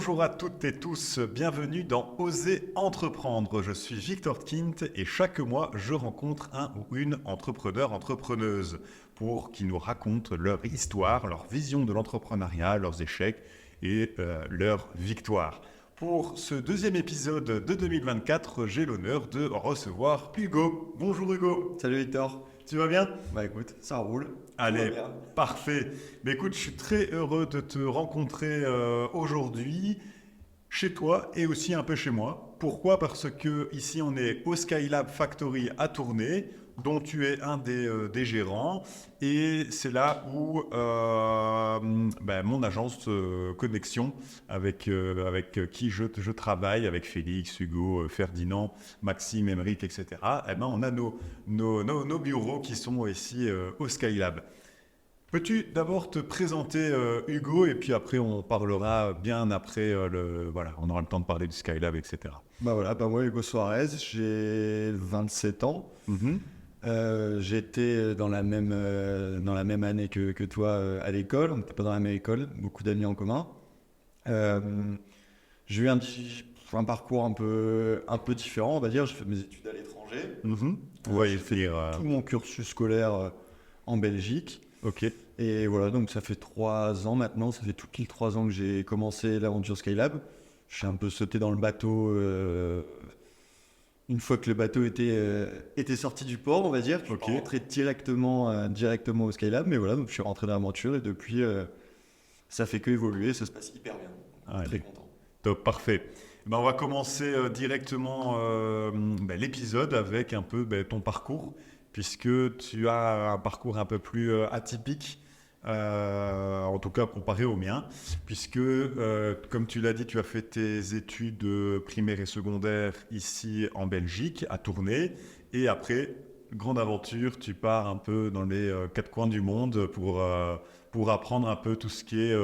Bonjour à toutes et tous, bienvenue dans Oser entreprendre. Je suis Victor Kint et chaque mois, je rencontre un ou une entrepreneuse pour qu'ils nous racontent leur histoire, leur vision de l'entrepreneuriat, leurs échecs et leurs victoires. Pour ce deuxième épisode de 2024, j'ai l'honneur de recevoir Hugo. Bonjour Hugo. Salut Victor. Tu vas bien? Bah écoute, ça roule. Allez, Tout va bien. parfait. Mais écoute, je suis très heureux de te rencontrer aujourd'hui chez toi et aussi un peu chez moi. Pourquoi? Parce que ici on est au Skylab Factory à Tournai, dont tu es un des gérants, et c'est là où mon agence Connexion, avec qui je travaille, avec Félix, Hugo, Ferdinand, Maxime, Emeric, etc. Eh ben, on a nos bureaux qui sont ici au Skylab. Peux-tu d'abord te présenter Hugo et puis après on parlera bien après voilà, on aura le temps de parler du Skylab, etc. Bah voilà, bah moi Hugo Suarez, j'ai 27 ans. Mhm. J'étais dans la même année que toi à l'école. On n'était pas dans la même école, beaucoup d'amis en commun. Euh, j'ai eu un parcours un peu différent, on va dire. J'ai fait mes études à l'étranger. Mhm. Ouais, il fait Tout mon cursus scolaire en Belgique. ok. Et voilà, donc ça fait 3 ans maintenant, ça fait tout pile 3 ans que j'ai commencé l'aventure Skylab. Je suis un peu sauté dans le bateau une fois que le bateau était sorti du port, on va dire. Je suis Ok. pas rentré directement au Skylab, mais voilà, donc je suis rentré dans l'aventure et depuis, ça fait que évoluer, ça se passe hyper bien. Allez. Très content. Top, parfait. Ben, on va commencer directement l'épisode avec un peu ton parcours, puisque tu as un parcours un peu plus atypique, en tout cas comparé au mien, puisque, comme tu l'as dit, tu as fait tes études primaires et secondaires ici en Belgique, à Tournai, et après, grande aventure, tu pars un peu dans les quatre coins du monde pour apprendre un peu tout ce qui est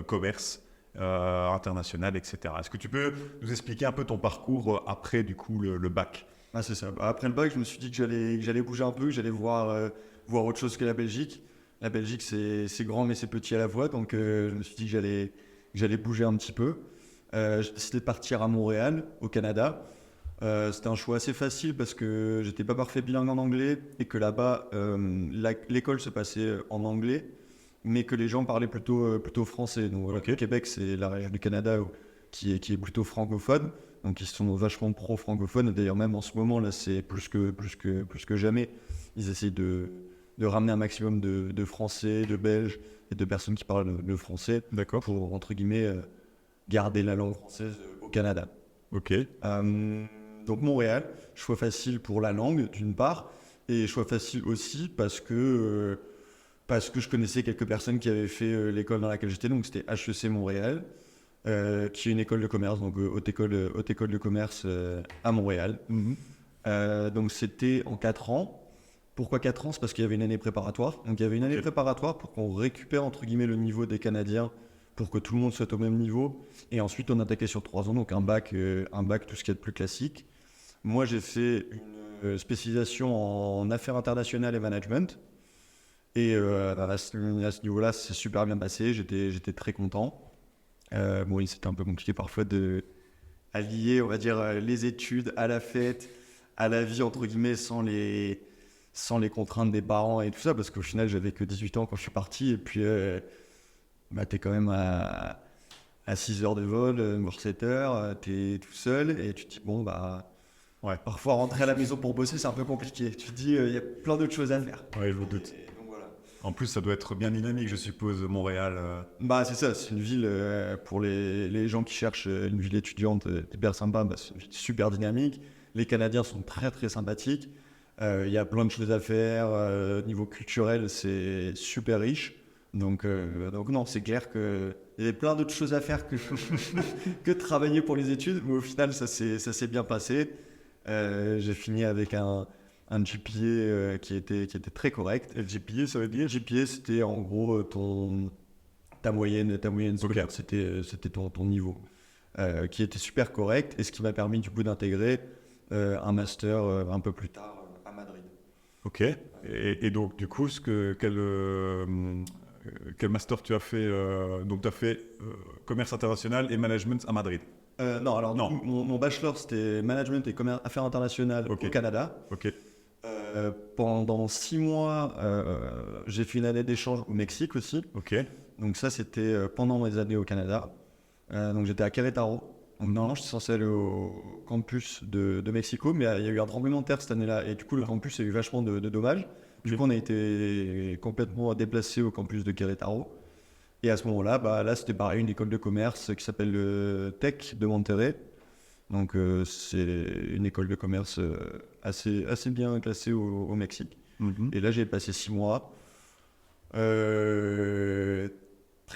commerce international, etc. Est-ce que tu peux nous expliquer un peu ton parcours après du coup le bac? Ah, c'est ça. Après le bac, je me suis dit que j'allais bouger un peu, que j'allais voir autre chose que la Belgique. La Belgique, c'est grand mais c'est petit à la fois, donc je me suis dit que j'allais bouger un petit peu. J'ai décidé de partir à Montréal, au Canada. C'était un choix assez facile parce que j'étais pas parfait bilingue en anglais et que là-bas, l'école se passait en anglais, mais que les gens parlaient plutôt français. Donc voilà, Ok. le Québec, c'est la région du Canada qui est plutôt francophone. Donc ils sont vachement pro-francophones. D'ailleurs, même en ce moment, là, c'est plus que jamais. Ils essayent de ramener un maximum de Français, de Belges et de personnes qui parlent le français D'accord. pour, entre guillemets, garder la langue française au Canada. Ok. Donc Montréal, choix facile pour la langue d'une part, et choix facile aussi parce que je connaissais quelques personnes qui avaient fait l'école dans laquelle j'étais, donc c'était HEC Montréal, qui est une école de commerce, donc haute école de commerce à Montréal. Mhm. Donc c'était en 4 ans. Pourquoi 4 ans? C'est parce qu'il y avait une année préparatoire. Donc il y avait une année Ok. préparatoire pour qu'on récupère entre guillemets le niveau des Canadiens, pour que tout le monde soit au même niveau. Et ensuite on attaquait sur 3 ans, donc un bac, tout ce qu'il y a de plus classique. Moi j'ai fait une spécialisation en affaires internationales et management. Et à ce niveau-là, c'est super bien passé, j'étais très content. Bon, c'était un peu compliqué parfois de allier, on va dire, les études à la fête, à la vie, entre guillemets, sans les contraintes des parents et tout ça, parce qu'au final, j'avais que 18 ans quand je suis parti, et puis t'es quand même à 6 heures de vol, voire 7 heures, t'es tout seul, et tu te dis, bon, Ouais. parfois rentrer à la maison pour bosser, c'est un peu compliqué. Tu te dis, il y a plein d'autres choses à faire. Ouais, je me doute. Et donc voilà. En plus, ça doit être bien dynamique, je suppose, Montréal. C'est ça, c'est une ville pour les gens qui cherchent une ville étudiante hyper sympa, c'est une ville super dynamique. Les Canadiens sont très très sympathiques. Il y a plein de choses à faire. Niveau culturel, c'est super riche. Donc non, c'est clair qu'il y avait plein d'autres choses à faire que de travailler pour les études. Mais au final, ça s'est bien passé. J'ai fini avec un GPA qui était très correct. Et le GPA, ça veut dire? GPA, c'était en gros ta moyenne scolaire, c'était ton niveau, qui était super correct et ce qui m'a permis du coup d'intégrer un master un peu plus tard à Madrid. Ok. Et donc, du coup, quel master tu as fait donc, tu as fait commerce international et management à Madrid. Non, alors Non. Mon bachelor, c'était management et affaires internationales Ok. au Canada. Ok. Pendant 6 mois, j'ai fait une année d'échange au Mexique aussi. Ok. Donc ça, c'était pendant mes années au Canada. Donc j'étais à Querétaro. Donc normalement, j'étais censé aller au campus de Mexico, mais il y a eu un tremblement de terre cette année-là. Et du coup, le campus a eu vachement de dommages. Du coup, on a été complètement déplacé au campus de Querétaro. Et à ce moment-là, là, c'était pareil, une école de commerce qui s'appelle le Tech de Monterrey. Donc c'est une école de commerce assez bien classée au Mexique. Mhm. Et là, j'ai passé 6 mois. Très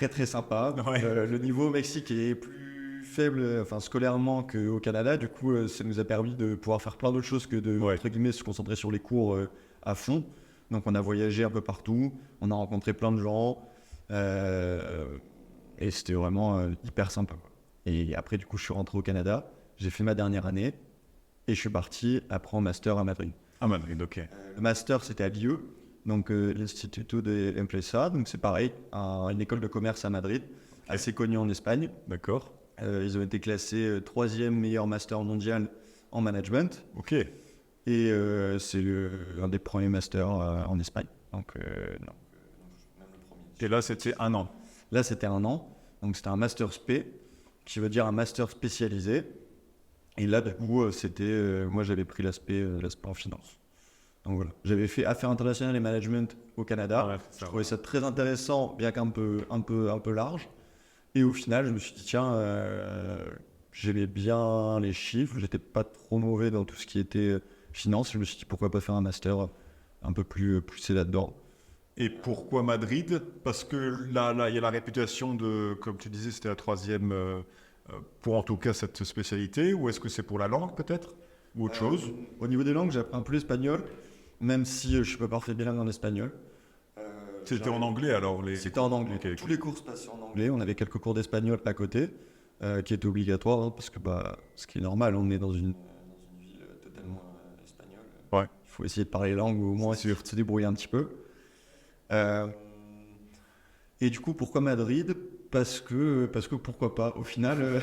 très sympa. Ouais. Le niveau au Mexique est plus faible, enfin scolairement, qu'au Canada. Du coup, ça nous a permis de pouvoir faire plein d'autres choses que de, Ouais. entre guillemets, se concentrer sur les cours à fond. Donc on a voyagé un peu partout, on a rencontré plein de gens. Et c'était vraiment hyper sympa, quoi. Et après, du coup, je suis rentré au Canada. J'ai fait ma dernière année et je suis parti après en master à Madrid. À Madrid, ok. Le master, c'était à l'IE, donc l'Instituto de Empresa. Donc c'est pareil, une école de commerce à Madrid, assez connue en Espagne. D'accord. Ils ont été classés 3e meilleur master mondial en management. Ok. Et c'est un des premiers masters en Espagne. Donc, non, même le premier. Et là, c'était un an. Là, c'était un an. Donc, c'était un master spé, qui veut dire un master spécialisé. Et là, du coup, moi, j'avais pris l'aspect en finance. Donc voilà. J'avais fait affaires internationales et management au Canada. Ouais, c'est ça, Je trouvais ça très intéressant, bien qu'un peu large. Et au final, je me suis dit, tiens, j'aimais bien les chiffres. J'étais pas trop mauvais dans tout ce qui était finance. Je me suis dit, pourquoi pas faire un master un peu plus poussé là-dedans. Et pourquoi Madrid? Parce que là, il y a la réputation de, comme tu disais, c'était la troisième pour en tout cas cette spécialité. Ou est-ce que c'est pour la langue peut-être? Ou autre chose? Au niveau des langues, j'ai appris un peu l'espagnol, même si je suis pas parfait bilingue en espagnol. C'était en anglais alors C'était en anglais. Ok, Tous les cours se passaient en anglais. On avait quelques cours d'espagnol à côté, qui étaient obligatoires, hein, parce que ce qui est normal, on est dans une ville totalement espagnole. Ouais. Il faut essayer de parler les langues, ou au moins essayer de se débrouiller un petit peu. Et du coup, pourquoi Madrid? Parce que pourquoi pas. Au final,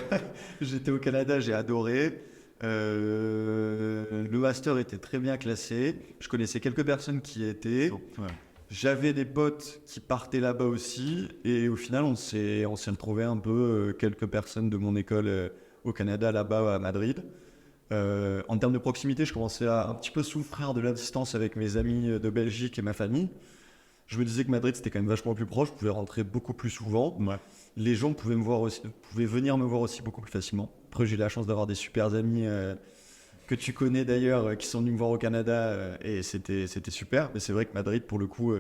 j'étais au Canada, j'ai adoré. Le master était très bien classé. Je connaissais quelques personnes qui y étaient. Ouais. J'avais des potes qui partaient là-bas aussi. Et au final, on s'est retrouvé un peu quelques personnes de mon école au Canada, là-bas à Madrid. En termes de proximité, je commençais à un petit peu souffrir de la distance avec mes amis de Belgique et ma famille. Je me disais que Madrid, c'était quand même vachement plus proche. Je pouvais rentrer beaucoup plus souvent. Ouais. Les gens pouvaient venir me voir aussi beaucoup plus facilement. Après, j'ai eu la chance d'avoir des super amis que tu connais d'ailleurs, qui sont venus me voir au Canada, et c'était super. Mais c'est vrai que Madrid, pour le coup,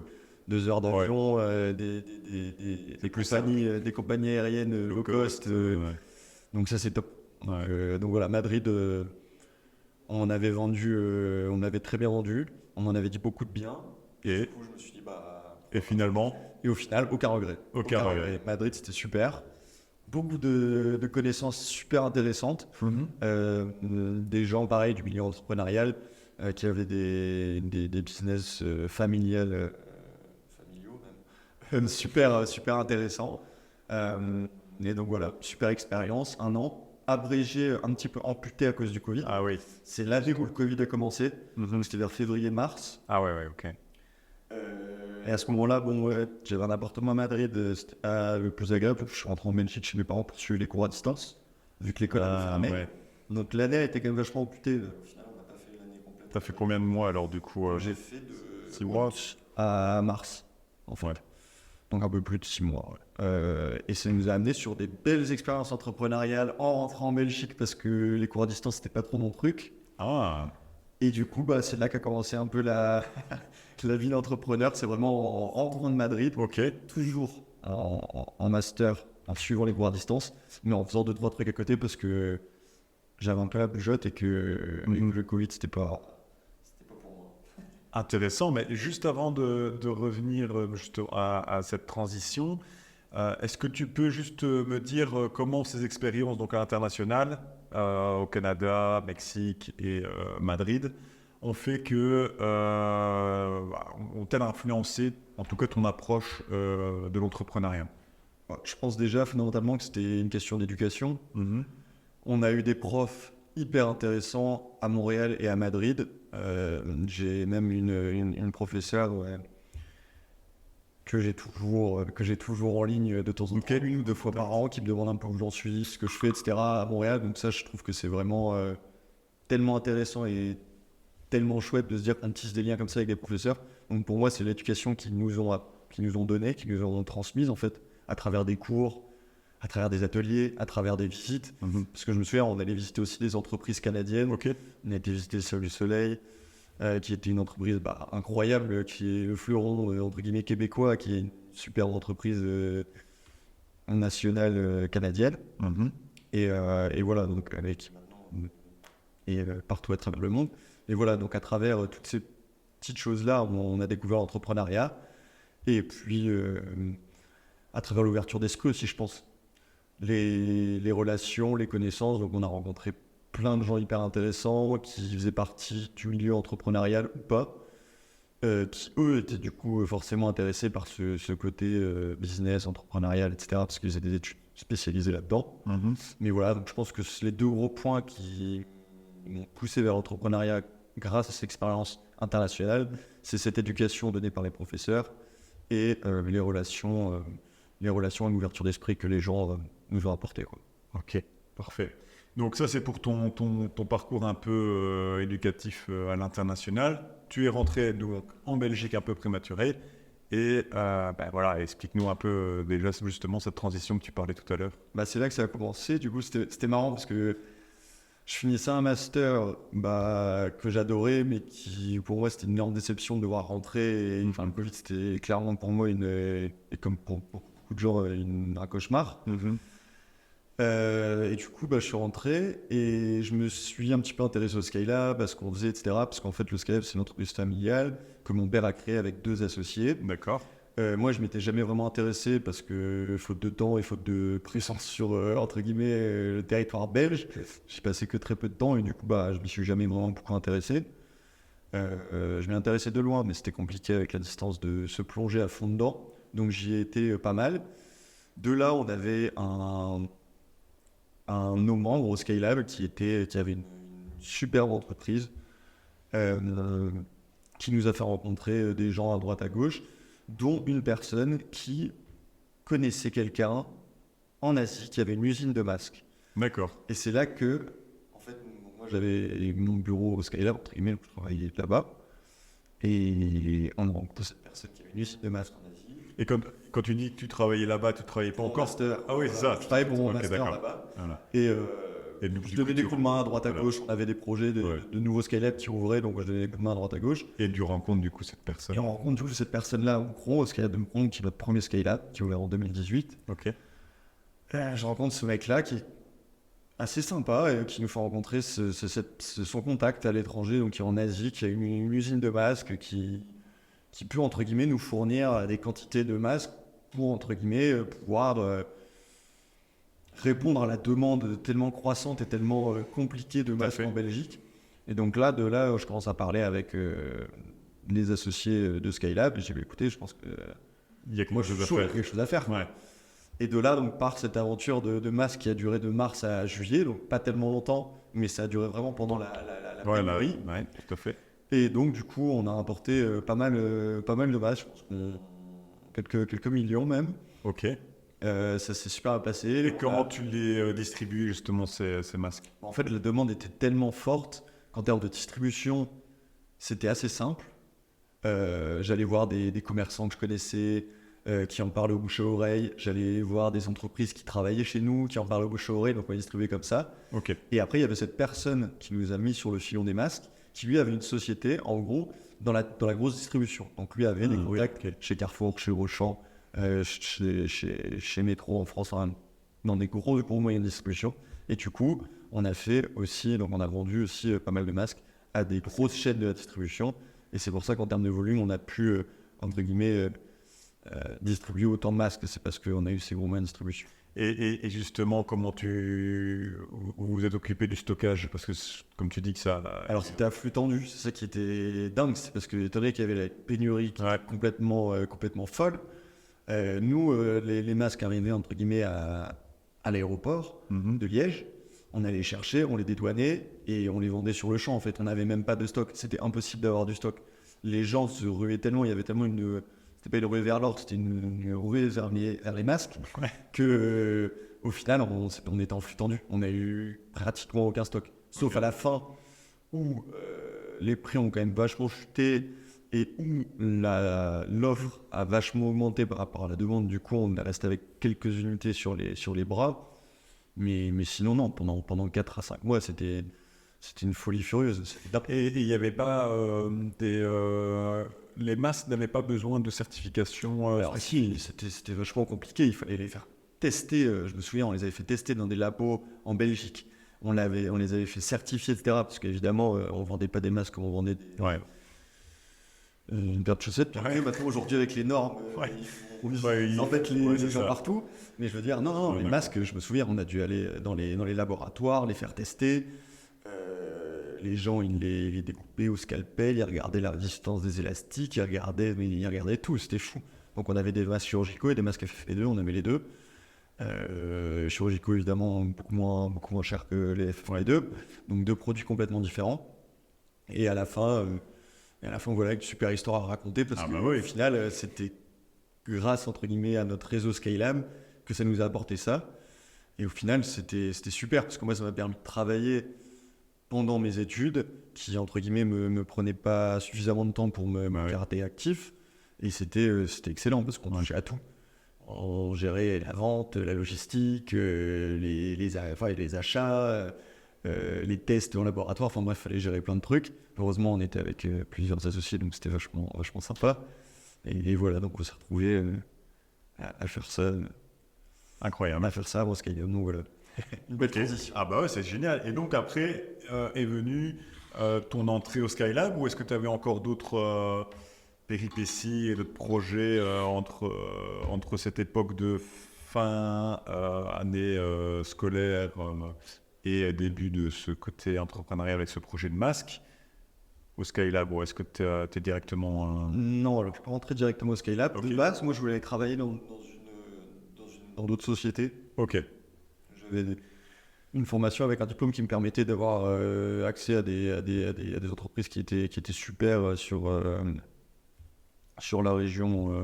2 heures d'avion, des compagnies aériennes low cost. Ouais. Donc ça, c'est top. Ouais. Donc voilà, Madrid, on avait très bien vendu. On en avait dit beaucoup de bien. Et, Du coup, je me suis dit, et finalement, et au final, aucun regret. Aucun regret. Madrid, c'était super. Beaucoup de connaissances super intéressantes. Des gens, pareil, du milieu entrepreneurial, qui avaient des business familiaux même. Super intéressants. Et donc voilà, super expérience, un an. Abrégé, un petit peu amputé à cause du Covid. ah oui. C'est l'année où le Covid a commencé. C'était vers février-mars. Ah ouais, ok. Et à ce moment-là, j'avais un appartement à Madrid, c'était le plus agréable. Je suis rentré en Belgique chez mes parents pour suivre les cours à distance, vu que l'école avait fermé. Ouais. Donc l'année a été quand même vachement amputée. Au final, on n'a pas fait l'année complète. T'as fait combien de mois alors du coup J'ai fait de 6 mois. à mars, en fait. Ouais. Donc un peu plus de 6 mois. Ouais. Et ça nous a amené sur des belles expériences entrepreneuriales en rentrant en Belgique, parce que les cours à distance, c'était pas trop mon truc. Ah. Et du coup, c'est là qu'a commencé un peu la vie d'entrepreneur. C'est vraiment en rentrant de Madrid, Ok. toujours en master, en suivant les cours à distance, mais en faisant 2-3 trucs à côté, parce que j'avais un peu la bougeotte et que le Covid, c'était pas pour moi. Intéressant, mais juste avant de revenir juste à cette transition, est-ce que tu peux juste me dire comment ces expériences donc à l'international, au Canada, Mexique et Madrid, ont fait que ont-elles influencé en tout cas ton approche de l'entrepreneuriat? Ouais, je pense déjà fondamentalement que c'était une question d'éducation. On a eu des profs hyper intéressants à Montréal et à Madrid. J'ai même une professeure que j'ai toujours en ligne de temps en temps, 1 ou 2 fois par an, qui me demande un peu où j'en suis, ce que je fais, etc. à Montréal. Donc ça, je trouve que c'est vraiment tellement intéressant et tellement chouette de se dire qu'on tisse des liens comme ça avec des professeurs. Donc pour moi, c'est l'éducation qu'ils nous ont donnée, qu'ils nous ont transmise en fait, à travers des cours, à travers des ateliers, à travers des visites. Parce que je me souviens, on allait visiter aussi des entreprises canadiennes. On a été visiter le Cirque du Soleil, qui était une entreprise incroyable, qui est le fleuron entre guillemets québécois, qui est une super entreprise nationale canadienne. Et voilà, donc avec maintenant et partout à travers le monde. Et voilà, donc à travers toutes ces petites choses-là, on a découvert l'entrepreneuriat. Et puis à travers l'ouverture d'esprit aussi, je pense. Les relations, les connaissances. Donc on a rencontré plein de gens hyper intéressants qui faisaient partie du milieu entrepreneurial ou pas, qui eux étaient du coup forcément intéressés par ce côté business, entrepreneurial, etc. parce qu'ils faisaient des études spécialisées là-dedans. Mais voilà, donc je pense que c'est les 2 gros points qui m'ont poussé vers l'entrepreneuriat grâce à cette expérience internationale. C'est cette éducation donnée par les professeurs et les relations et l'ouverture d'esprit que les gens nous ont apporté, quoi. Ok, parfait. Donc ça, c'est pour ton parcours un peu éducatif à l'international. Tu es rentré donc en Belgique un peu prématuré. Et voilà, explique-nous un peu déjà justement cette transition que tu parlais tout à l'heure. C'est là que ça a commencé. Du coup, c'était marrant parce que je finissais un master que j'adorais, mais qui pour moi c'était une énorme déception de devoir rentrer. Enfin, le Covid, c'était clairement pour moi, et comme pour beaucoup de gens, un cauchemar. Et du coup, je suis rentré et je me suis un petit peu intéressé au Skylab, à ce qu'on faisait, etc. Parce qu'en fait, le Skylab, c'est une entreprise familiale que mon père a créée avec 2 associés. D'accord. Moi, je m'étais jamais vraiment intéressé parce que, faute de temps et faute de présence sur, entre guillemets, le territoire belge, j'ai passé que très peu de temps et du coup, je m'y suis jamais vraiment beaucoup intéressé. Je m'y intéressais de loin, mais c'était compliqué avec la distance de se plonger à fond dedans. Donc, j'y ai été pas mal. De là, on avait un de nos membres au Skylab qui avait une superbe entreprise qui nous a fait rencontrer des gens à droite à gauche, dont une personne qui connaissait quelqu'un en Asie qui avait une usine de masques. D'accord. Et c'est là que, en fait, moi j'avais mon bureau au Skylab, entre guillemets, je travaillais là-bas, et on a rencontré cette personne qui avait une usine de masques en Asie. Et quand tu dis que tu travaillais là-bas, tu ne travaillais pas encore master. Ah oui, c'est ça. Je travaillais pour mon master là-bas. Voilà. Et je donnais des coups de main à droite à gauche. On avait des projets de nouveaux Skylab qui ouvraient, donc je donnais des coups de main à droite à gauche. Et tu rencontres du coup cette personne. Et on rencontre du coup cette personne-là au Moucron, au Skylab de Moucron, qui est notre premier Skylab, qui est ouvert en 2018. Ok. Je rencontre ce mec-là qui est assez sympa et qui nous fait rencontrer son contact à l'étranger, donc qui est en Asie, qui a une usine de masques qui peut, entre guillemets, nous fournir des quantités de masques pour, entre guillemets, pouvoir répondre à la demande tellement croissante et tellement compliquée de masques en Belgique. Et donc là, je commence à parler avec les associés de Skylab et j'ai dit, écoutez, je pense que il y a quelque chose à faire. Ouais. Et de là, donc, part cette aventure de masques qui a duré de mars à juillet, donc pas tellement longtemps, mais ça a duré vraiment pendant la pénurie. Ouais, tout à fait. Et donc, du coup, on a importé pas mal de masques, je pense quelques millions même. Ok. Ça s'est super bien passé. Et comment tu les distribues justement ces masques? En fait, la demande était tellement forte qu'en termes de distribution, c'était assez simple. J'allais voir des commerçants que je connaissais qui en parlaient au bouche à oreille. J'allais voir des entreprises qui travaillaient chez nous, qui en parlaient au bouche à oreille, donc on les distribuait comme ça. Ok. Et après, il y avait cette personne qui nous a mis sur le filon des masques, qui lui avait une société, en gros, dans la grosse distribution. Donc lui avait des contacts chez Carrefour, chez Auchan, chez Métro en France, dans des gros moyens de distribution. Et du coup, on a fait aussi, donc on a vendu aussi pas mal de masques à des grosses chaînes de la distribution. Et c'est pour ça qu'en termes de volume, on a pu, entre guillemets, distribuer autant de masques. C'est parce qu'on a eu ces gros moyens de distribution. Et justement, comment vous vous êtes occupé du stockage? Parce que, comme tu dis que ça... Alors c'était à flux tendu, c'est ça qui était dingue, c'est parce que étant donné qu'il y avait la pénurie qui Ouais. était complètement folle, nous, les masques arrivaient entre guillemets à l'aéroport de Liège, on allait les chercher, on les dédouanait et on les vendait sur le champ en fait, on n'avait même pas de stock, c'était impossible d'avoir du stock. Les gens se ruaient tellement, il y avait tellement c'était pas une ruée vers l'or, c'était une ruée vers les masques, Ouais. que au final on était en flux tendu, on n'a eu pratiquement aucun stock, sauf à la fin où les prix ont quand même vachement chuté et où l'offre a vachement augmenté par rapport à la demande. Du coup, on est resté avec quelques unités sur les bras. Mais sinon, non, pendant 4 à 5 mois, c'était une folie furieuse. C'était dingue. Et il n'y avait pas les masques n'avaient pas besoin de certification. Alors si, c'était vachement compliqué. Il fallait les faire tester. Je me souviens, on les avait fait tester dans des labos en Belgique. On les avait fait certifier, etc. Parce qu'évidemment, on vendait pas des masques comme on vendait Ouais. une paire de chaussettes. Puis Ouais. maintenant, aujourd'hui, avec les normes, Ouais. ils embêtent ouais, les c'est gens ça. partout. Mais je veux dire, non, Ouais, les d'accord. masques, je me souviens, on a dû aller dans les laboratoires, les faire tester. Les gens, ils les découpaient au scalpel, ils regardaient la résistance des élastiques, ils regardaient tout, c'était fou. Donc on avait des masques chirurgicaux et des masques FFP2, on avait les deux. Chirurgicaux, évidemment, beaucoup moins chers que les FFP2. Donc deux produits complètement différents. Et à la fin, voilà, une super histoire à raconter parce Ah que bah oui. au final, c'était grâce, entre guillemets, à notre réseau Skylab que ça nous a apporté ça. Et au final, c'était super parce que moi, ça m'a permis de travailler pendant mes études qui, entre guillemets, me prenaient pas suffisamment de temps pour me Bah oui. garder actif. Et c'était excellent parce qu'on touchait à tout. On gérait la vente, la logistique, les achats, les tests en laboratoire. Enfin bref, il fallait gérer plein de trucs. Heureusement, on était avec plusieurs associés, donc c'était vachement sympa. Et voilà, donc on s'est retrouvés à faire ça. Incroyable. À faire ça avant Skylab. Donc voilà. Une belle Ok. transition. Ah bah ouais, c'est génial. Et donc après est venue ton entrée au Skylab, ou est-ce que tu avais encore d'autres péripéties et d'autres projets entre cette époque de fin année scolaire et début de ce côté entrepreneurial avec ce projet de masque au Skylab, ou est-ce que tu es directement... Non, alors je suis pas rentré directement au Skylab. Ok. De base, moi je voulais travailler dans d'autres sociétés. Ok. J'avais une formation avec un diplôme qui me permettait d'avoir accès à des entreprises qui étaient super sur la région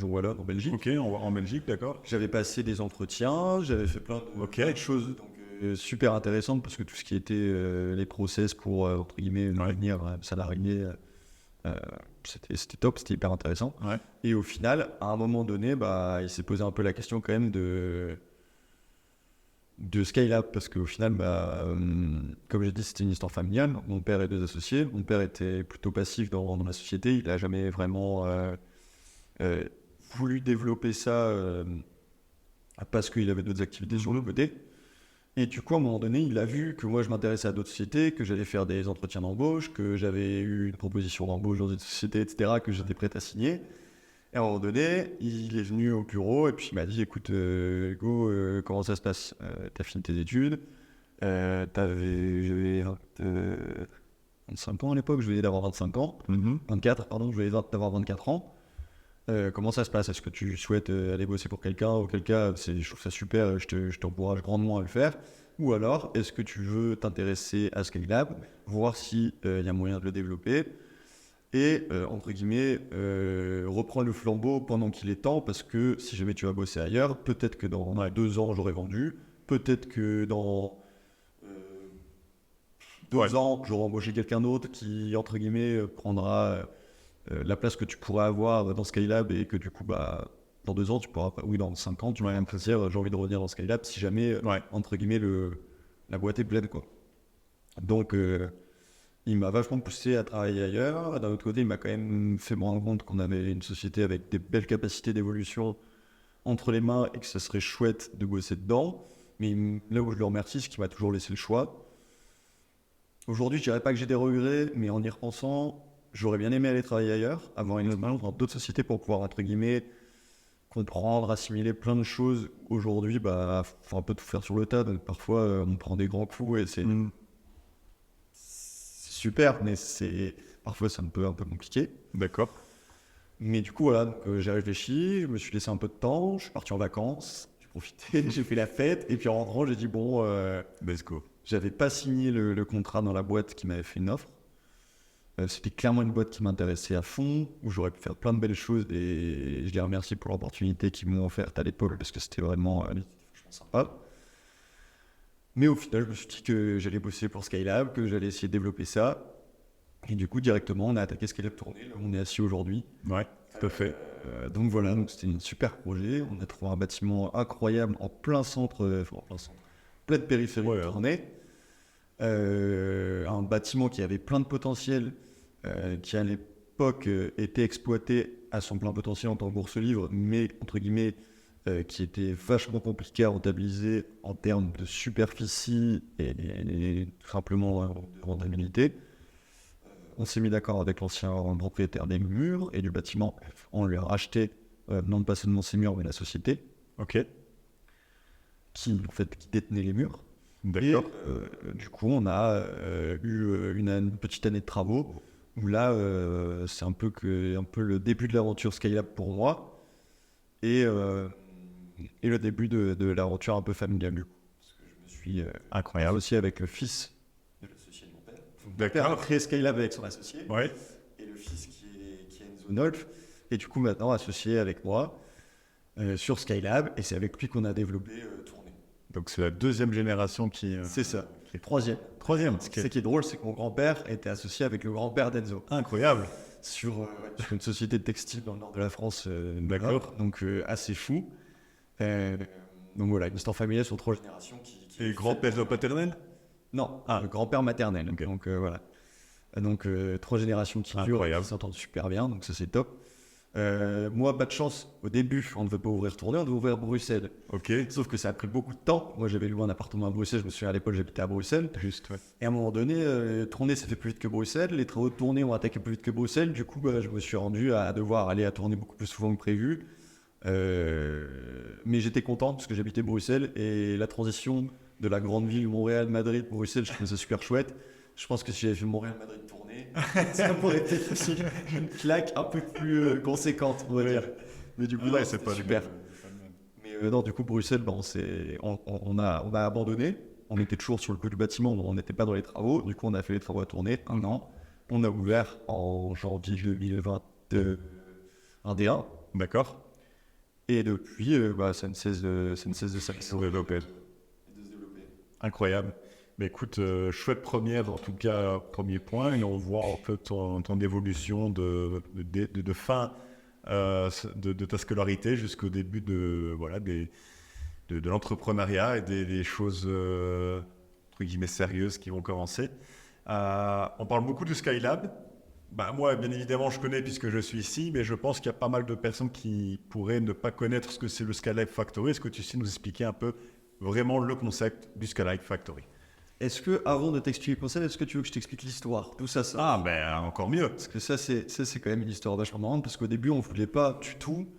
wallonne en Belgique. Ok, en Belgique, d'accord. J'avais passé des entretiens, j'avais fait plein Ok. de choses donc, super intéressantes parce que tout ce qui était les process pour entre guillemets devenir salarié, c'était top, c'était hyper intéressant. Ouais. Et au final, à un moment donné, bah, il s'est posé un peu la question quand même de Skylab parce qu'au final, bah, comme j'ai dit, c'était une histoire familiale. Mon père et deux associés. Mon père était plutôt passif dans la société. Il n'a jamais vraiment voulu développer ça parce qu'il avait d'autres activités sur le côté. Et du coup, à un moment donné, il a vu que moi, je m'intéressais à d'autres sociétés, que j'allais faire des entretiens d'embauche, que j'avais eu une proposition d'embauche dans une société, etc., que j'étais prêt à signer. Et à un moment donné, il est venu au bureau et puis il m'a dit, écoute, Hugo, comment ça se passe? T'as fini tes études, j'avais 25 ans à l'époque, je venais d'avoir 25 ans, 24, pardon, je venais d'avoir 24 ans. Comment ça se passe? Est-ce que tu souhaites aller bosser pour quelqu'un? Auquel cas, je trouve ça super, je t'encourage grandement à le faire. Ou alors, est-ce que tu veux t'intéresser à Skylab, voir s'il y a moyen de le développer et, entre guillemets, reprendre le flambeau pendant qu'il est temps, parce que si jamais tu vas bosser ailleurs, peut-être que dans 2 ans, j'aurai vendu, peut-être que dans 2 ans, j'aurai embauché quelqu'un d'autre qui, entre guillemets, prendra la place que tu pourrais avoir dans Skylab et que du coup, bah, dans 2 ans, tu pourras, oui, dans 5 ans, tu pourras même te dire, j'ai envie de revenir dans Skylab si jamais, entre guillemets, la boîte est pleine, quoi. Donc, il m'a vachement poussé à travailler ailleurs. D'un autre côté, il m'a quand même fait me rendre compte qu'on avait une société avec des belles capacités d'évolution entre les mains et que ça serait chouette de bosser dedans. Mais là où je le remercie, c'est qu'il m'a toujours laissé le choix. Aujourd'hui, je dirais pas que j'ai des regrets, mais en y repensant, j'aurais bien aimé aller travailler ailleurs, avoir une expérience dans d'autres sociétés pour pouvoir, entre guillemets, comprendre, assimiler plein de choses. Aujourd'hui, bah, faut un peu tout faire sur le tas. Donc parfois, on prend des grands coups et c'est super, mais parfois c'est un peu compliqué. D'accord. Mais du coup, voilà, donc, j'ai réfléchi, je me suis laissé un peu de temps, je suis parti en vacances, j'ai profité, j'ai fait la fête, et puis en rentrant, j'ai dit bon, Let's go. j'avais pas signé le contrat dans la boîte qui m'avait fait une offre. C'était clairement une boîte qui m'intéressait à fond, où j'aurais pu faire plein de belles choses, et je les remercie pour l'opportunité qu'ils m'ont offerte à l'époque, parce que c'était vraiment vachement sympa. Mais au final, je me suis dit que j'allais bosser pour Skylab, que j'allais essayer de développer ça. Et du coup, directement, on a attaqué Skylab Tournai, là où on est assis aujourd'hui. Ouais, tout à fait. Donc voilà, donc c'était un super projet. On a trouvé un bâtiment incroyable en plein centre, pleine périphérie de Tournai. Un bâtiment qui avait plein de potentiel, qui à l'époque était exploité à son plein potentiel en tant que bourse livre, mais entre guillemets, qui était vachement compliqué à rentabiliser en termes de superficie et tout simplement de rentabilité. On s'est mis d'accord avec l'ancien propriétaire des murs et du bâtiment. On lui a racheté, non pas seulement ces murs, mais la société. Ok. Qui détenait les murs. D'accord. Et du coup, on a eu une petite année de travaux où là, c'est un peu le début de l'aventure Skylab pour moi et le début de l'aventure un peu familiale. Parce que je me suis Incroyable. associé avec le fils de l'associé de mon père. Mon père a D'accord. créé Skylab avec son associé. Ouais. Et le fils qui est Enzo Nolf, et du coup maintenant associé avec moi sur Skylab, et c'est avec lui qu'on a développé Tournai. Donc c'est la deuxième génération qui... C'est ça, et troisième. Troisième. Ce qui est drôle, c'est que mon grand-père était associé avec le grand-père d'Enzo. Incroyable. Sur une société de textile dans le nord de la France. D'accord. Donc assez fou. Donc voilà, une histoire familiale sur 3 générations. Et grand-père paternel? Non, le grand-père maternel. Okay. Donc voilà. Donc 3 générations qui durent, qui s'entendent super bien, donc ça c'est top. Moi, pas de chance, au début, on ne devait pas ouvrir Tournai, on devait ouvrir Bruxelles. Ok. Sauf que ça a pris beaucoup de temps. Moi, j'avais loué un appartement à Bruxelles, je me souviens à l'époque, j'habitais à Bruxelles. Juste, ouais. Et à un moment donné, Tournai, ça fait plus vite que Bruxelles. Les travaux de Tournai ont attaqué plus vite que Bruxelles. Du coup, je me suis rendu à devoir aller à Tournai beaucoup plus souvent que prévu. Mais j'étais content parce que j'habitais Bruxelles et la transition de la grande ville Montréal, Madrid, Bruxelles, je trouvais ça super chouette. Je pense que si j'avais fait Montréal, Madrid, Tournai, ça pourrait être aussi une claque un peu plus conséquente, on va dire. Mais du coup, c'est pas super. Mais non, du coup, Bruxelles, on a abandonné. On était toujours sur le coup du bâtiment, on n'était pas dans les travaux. Du coup, on a fait les travaux à Tournai 1 an. On a ouvert en janvier 2021. D'accord. Et depuis, ça ne cesse de développer. Incroyable. Mais écoute, chouette première, en tout cas, premier point. Et on voit en fait ton évolution de fin de ta scolarité jusqu'au début de l'entrepreneuriat et des choses entre guillemets sérieuses qui vont commencer. On parle beaucoup du Skylab. Moi, bien évidemment, je connais puisque je suis ici, mais je pense qu'il y a pas mal de personnes qui pourraient ne pas connaître ce que c'est le Skylab Factory. Est-ce que tu sais nous expliquer un peu vraiment le concept du Skylab Factory? Est-ce que, avant de t'expliquer le concept, est-ce que tu veux que je t'explique l'histoire? Tout ça. Encore mieux. Parce que ça, c'est quand même une histoire vachement marrante, parce qu'au début, on ne voulait pas du tout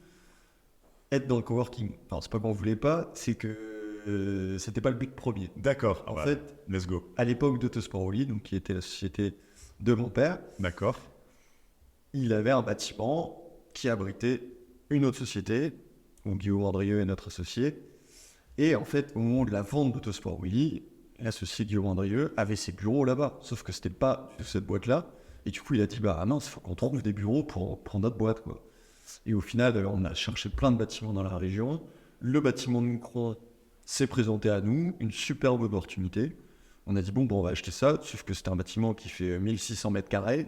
être dans le coworking. Enfin, c'est pas qu'on ne voulait pas, c'est que c'était pas le but premier. D'accord. En fait, let's go. À l'époque d'Autosport Oli, donc qui était la société de mon père, d'accord, il avait un bâtiment qui abritait une autre société, où Guillaume Andrieux est notre associé. Et en fait, au moment de la vente d'Autosport Willy, l'associé Guillaume Andrieux avait ses bureaux là-bas. Sauf que c'était pas cette boîte-là. Et du coup, il a dit, mince, il faut qu'on trouve des bureaux pour notre boîte, quoi. Et au final, on a cherché plein de bâtiments dans la région. Le bâtiment de Moucron s'est présenté à nous, une superbe opportunité. On a dit, on va acheter ça, sauf que c'était un bâtiment qui fait 1600 mètres carrés.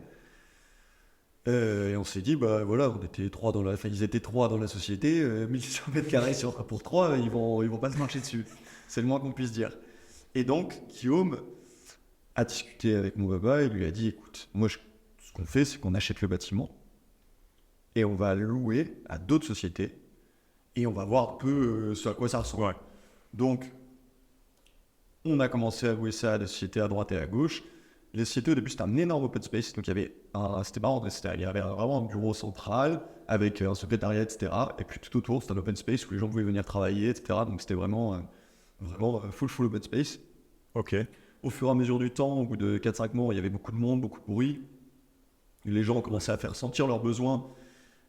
Et on s'est dit, on était ils étaient 3 dans la société, 1600 mètres carrés pour 3, ils vont pas se marcher dessus. C'est le moins qu'on puisse dire. Et donc, Guillaume a discuté avec mon papa et lui a dit, écoute, moi, ce qu'on fait, c'est qu'on achète le bâtiment et on va le louer à d'autres sociétés et on va voir un peu à quoi ça ressemble. Ouais. Donc, on a commencé à louer ça à des sociétés à droite et à gauche. Les sociétés, au début, c'était un énorme open space. Donc, c'était marrant. Il y avait vraiment un bureau central avec un secrétariat, etc. Et puis, tout autour, c'était un open space où les gens pouvaient venir travailler, etc. Donc, c'était vraiment full open space. Ok. Au fur et à mesure du temps, au bout de 4-5 mois, il y avait beaucoup de monde, beaucoup de bruit. Les gens ont commencé à faire sentir leurs besoins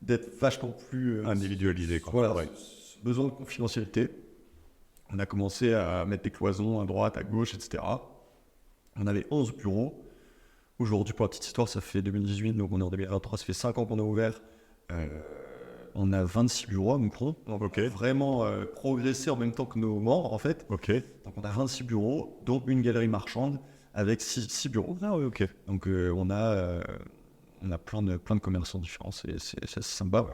d'être vachement plus Individualisé, quoi. Voilà, Ouais. ce besoin de confidentialité. On a commencé à mettre des cloisons à droite, à gauche, etc. On avait 11 bureaux. Aujourd'hui, pour la petite histoire, ça fait 2018, donc on est en 2023, ça fait 5 ans qu'on a ouvert. On a 26 bureaux à Moucron. Donc Ok. on a vraiment progressé en même temps que nos membres, en fait. Ok. Donc on a 26 bureaux, dont une galerie marchande avec 6 bureaux. Ah oui, ok. Donc on a plein de commerçants différents, c'est sympa. Ouais.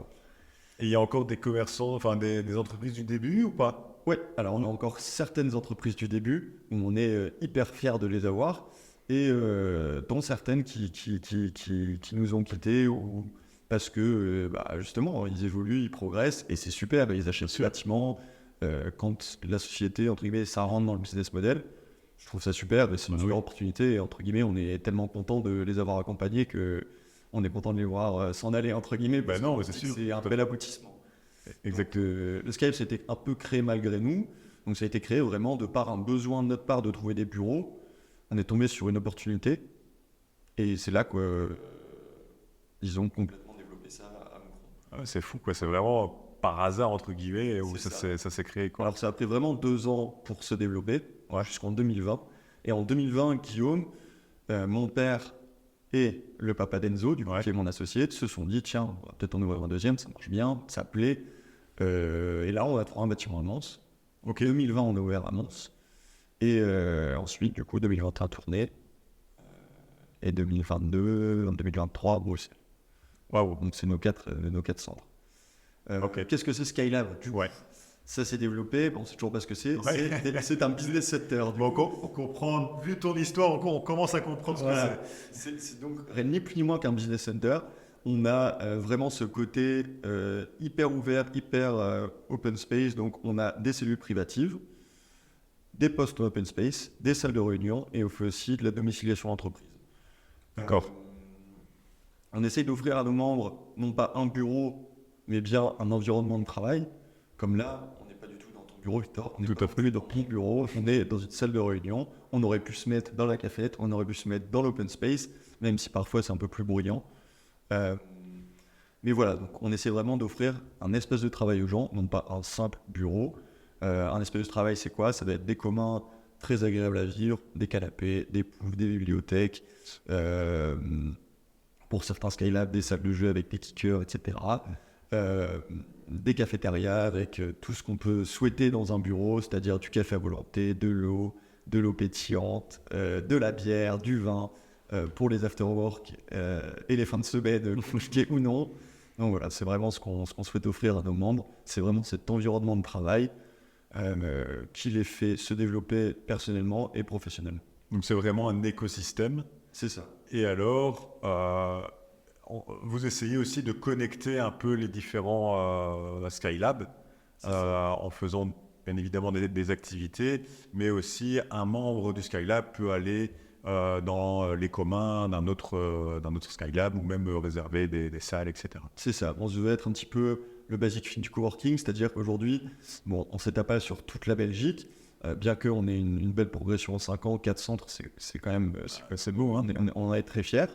Et il y a encore des commerçants, enfin des entreprises du début ou pas? Ouais, alors on a encore certaines entreprises du début où on est hyper fiers de les avoir et dont certaines qui nous ont quittés ou parce que justement ils évoluent, ils progressent et c'est super, ils achètent ce bâtiment quand la société entre guillemets ça rentre dans le business model. Je trouve ça super, c'est une super opportunité et entre guillemets on est tellement content de les avoir accompagnés que on est content de les voir s'en aller entre guillemets. Ben non, c'est sûr. C'est un bel aboutissement. Exact. Donc, le Skype, c'était un peu créé malgré nous. Donc, ça a été créé vraiment de par un besoin de notre part de trouver des bureaux. On est tombé sur une opportunité. Et c'est là qu'ils ont complètement développé ça à Moucron. Ah ouais, c'est fou, quoi. C'est vraiment par hasard, entre guillemets, où ça s'est créé, quoi. Alors, ça a pris vraiment 2 ans pour se développer, jusqu'en 2020. Et en 2020, Guillaume, mon père et le papa d'Enzo, du coup, qui est mon associé, se sont dit, tiens, on va peut-être en ouvrir un deuxième, ça marche bien, ça plaît. Et là, on a trouvé un bâtiment à Mons. Donc, 2020, on a ouvert à Mons. Et ensuite, du coup, 2021, tournée. Et 2022, en 2023, Bruxelles. Waouh. Donc, c'est nos quatre centres. Qu'est-ce que c'est Skylab? Ça s'est développé, on sait toujours pas ce que c'est. Ouais. C'est un business center. Bon, on comprend, vu ton histoire, on commence à comprendre ce que c'est. C'est donc ni plus ni moins qu'un business center. On a vraiment ce côté hyper ouvert, hyper open space. Donc, on a des cellules privatives, des postes en open space, des salles de réunion et on fait aussi de la domiciliation entreprise. D'accord. On essaye d'offrir à nos membres non pas un bureau, mais bien un environnement de travail. Comme là, on n'est pas du tout dans ton bureau, Victor. On est tout à fait dans ton bureau. On est dans une salle de réunion. On aurait pu se mettre dans la cafette, on aurait pu se mettre dans l'open space, même si parfois c'est un peu plus bruyant. Mais voilà, donc on essaie vraiment d'offrir un espace de travail aux gens, non pas un simple bureau. Un espace de travail, c'est quoi? Ça va être des communs très agréables à vivre, des canapés, des bibliothèques, pour certains Skylab, des salles de jeu avec des kickers, etc. Des cafétérias avec tout ce qu'on peut souhaiter dans un bureau, c'est-à-dire du café à volonté, de l'eau pétillante, de la bière, du vin, pour les after-work et les fins de semaine, conjugués ou non. Donc voilà, c'est vraiment ce qu'on souhaite offrir à nos membres. C'est vraiment cet environnement de travail qui les fait se développer personnellement et professionnellement. Donc c'est vraiment un écosystème. C'est ça. Et alors, vous essayez aussi de connecter un peu les différents Skylab en faisant bien évidemment des activités, mais aussi un membre du Skylab peut aller dans les communs d'un autre Skylab ou même réserver des salles, etc. C'est ça. On se veut être un petit peu le basic fit du coworking, c'est-à-dire qu'aujourd'hui, bon, on s'étale sur toute la Belgique, bien qu'on ait une belle progression en 5 ans, 4 centres, c'est quand même c'est beau, hein, on en est très fiers.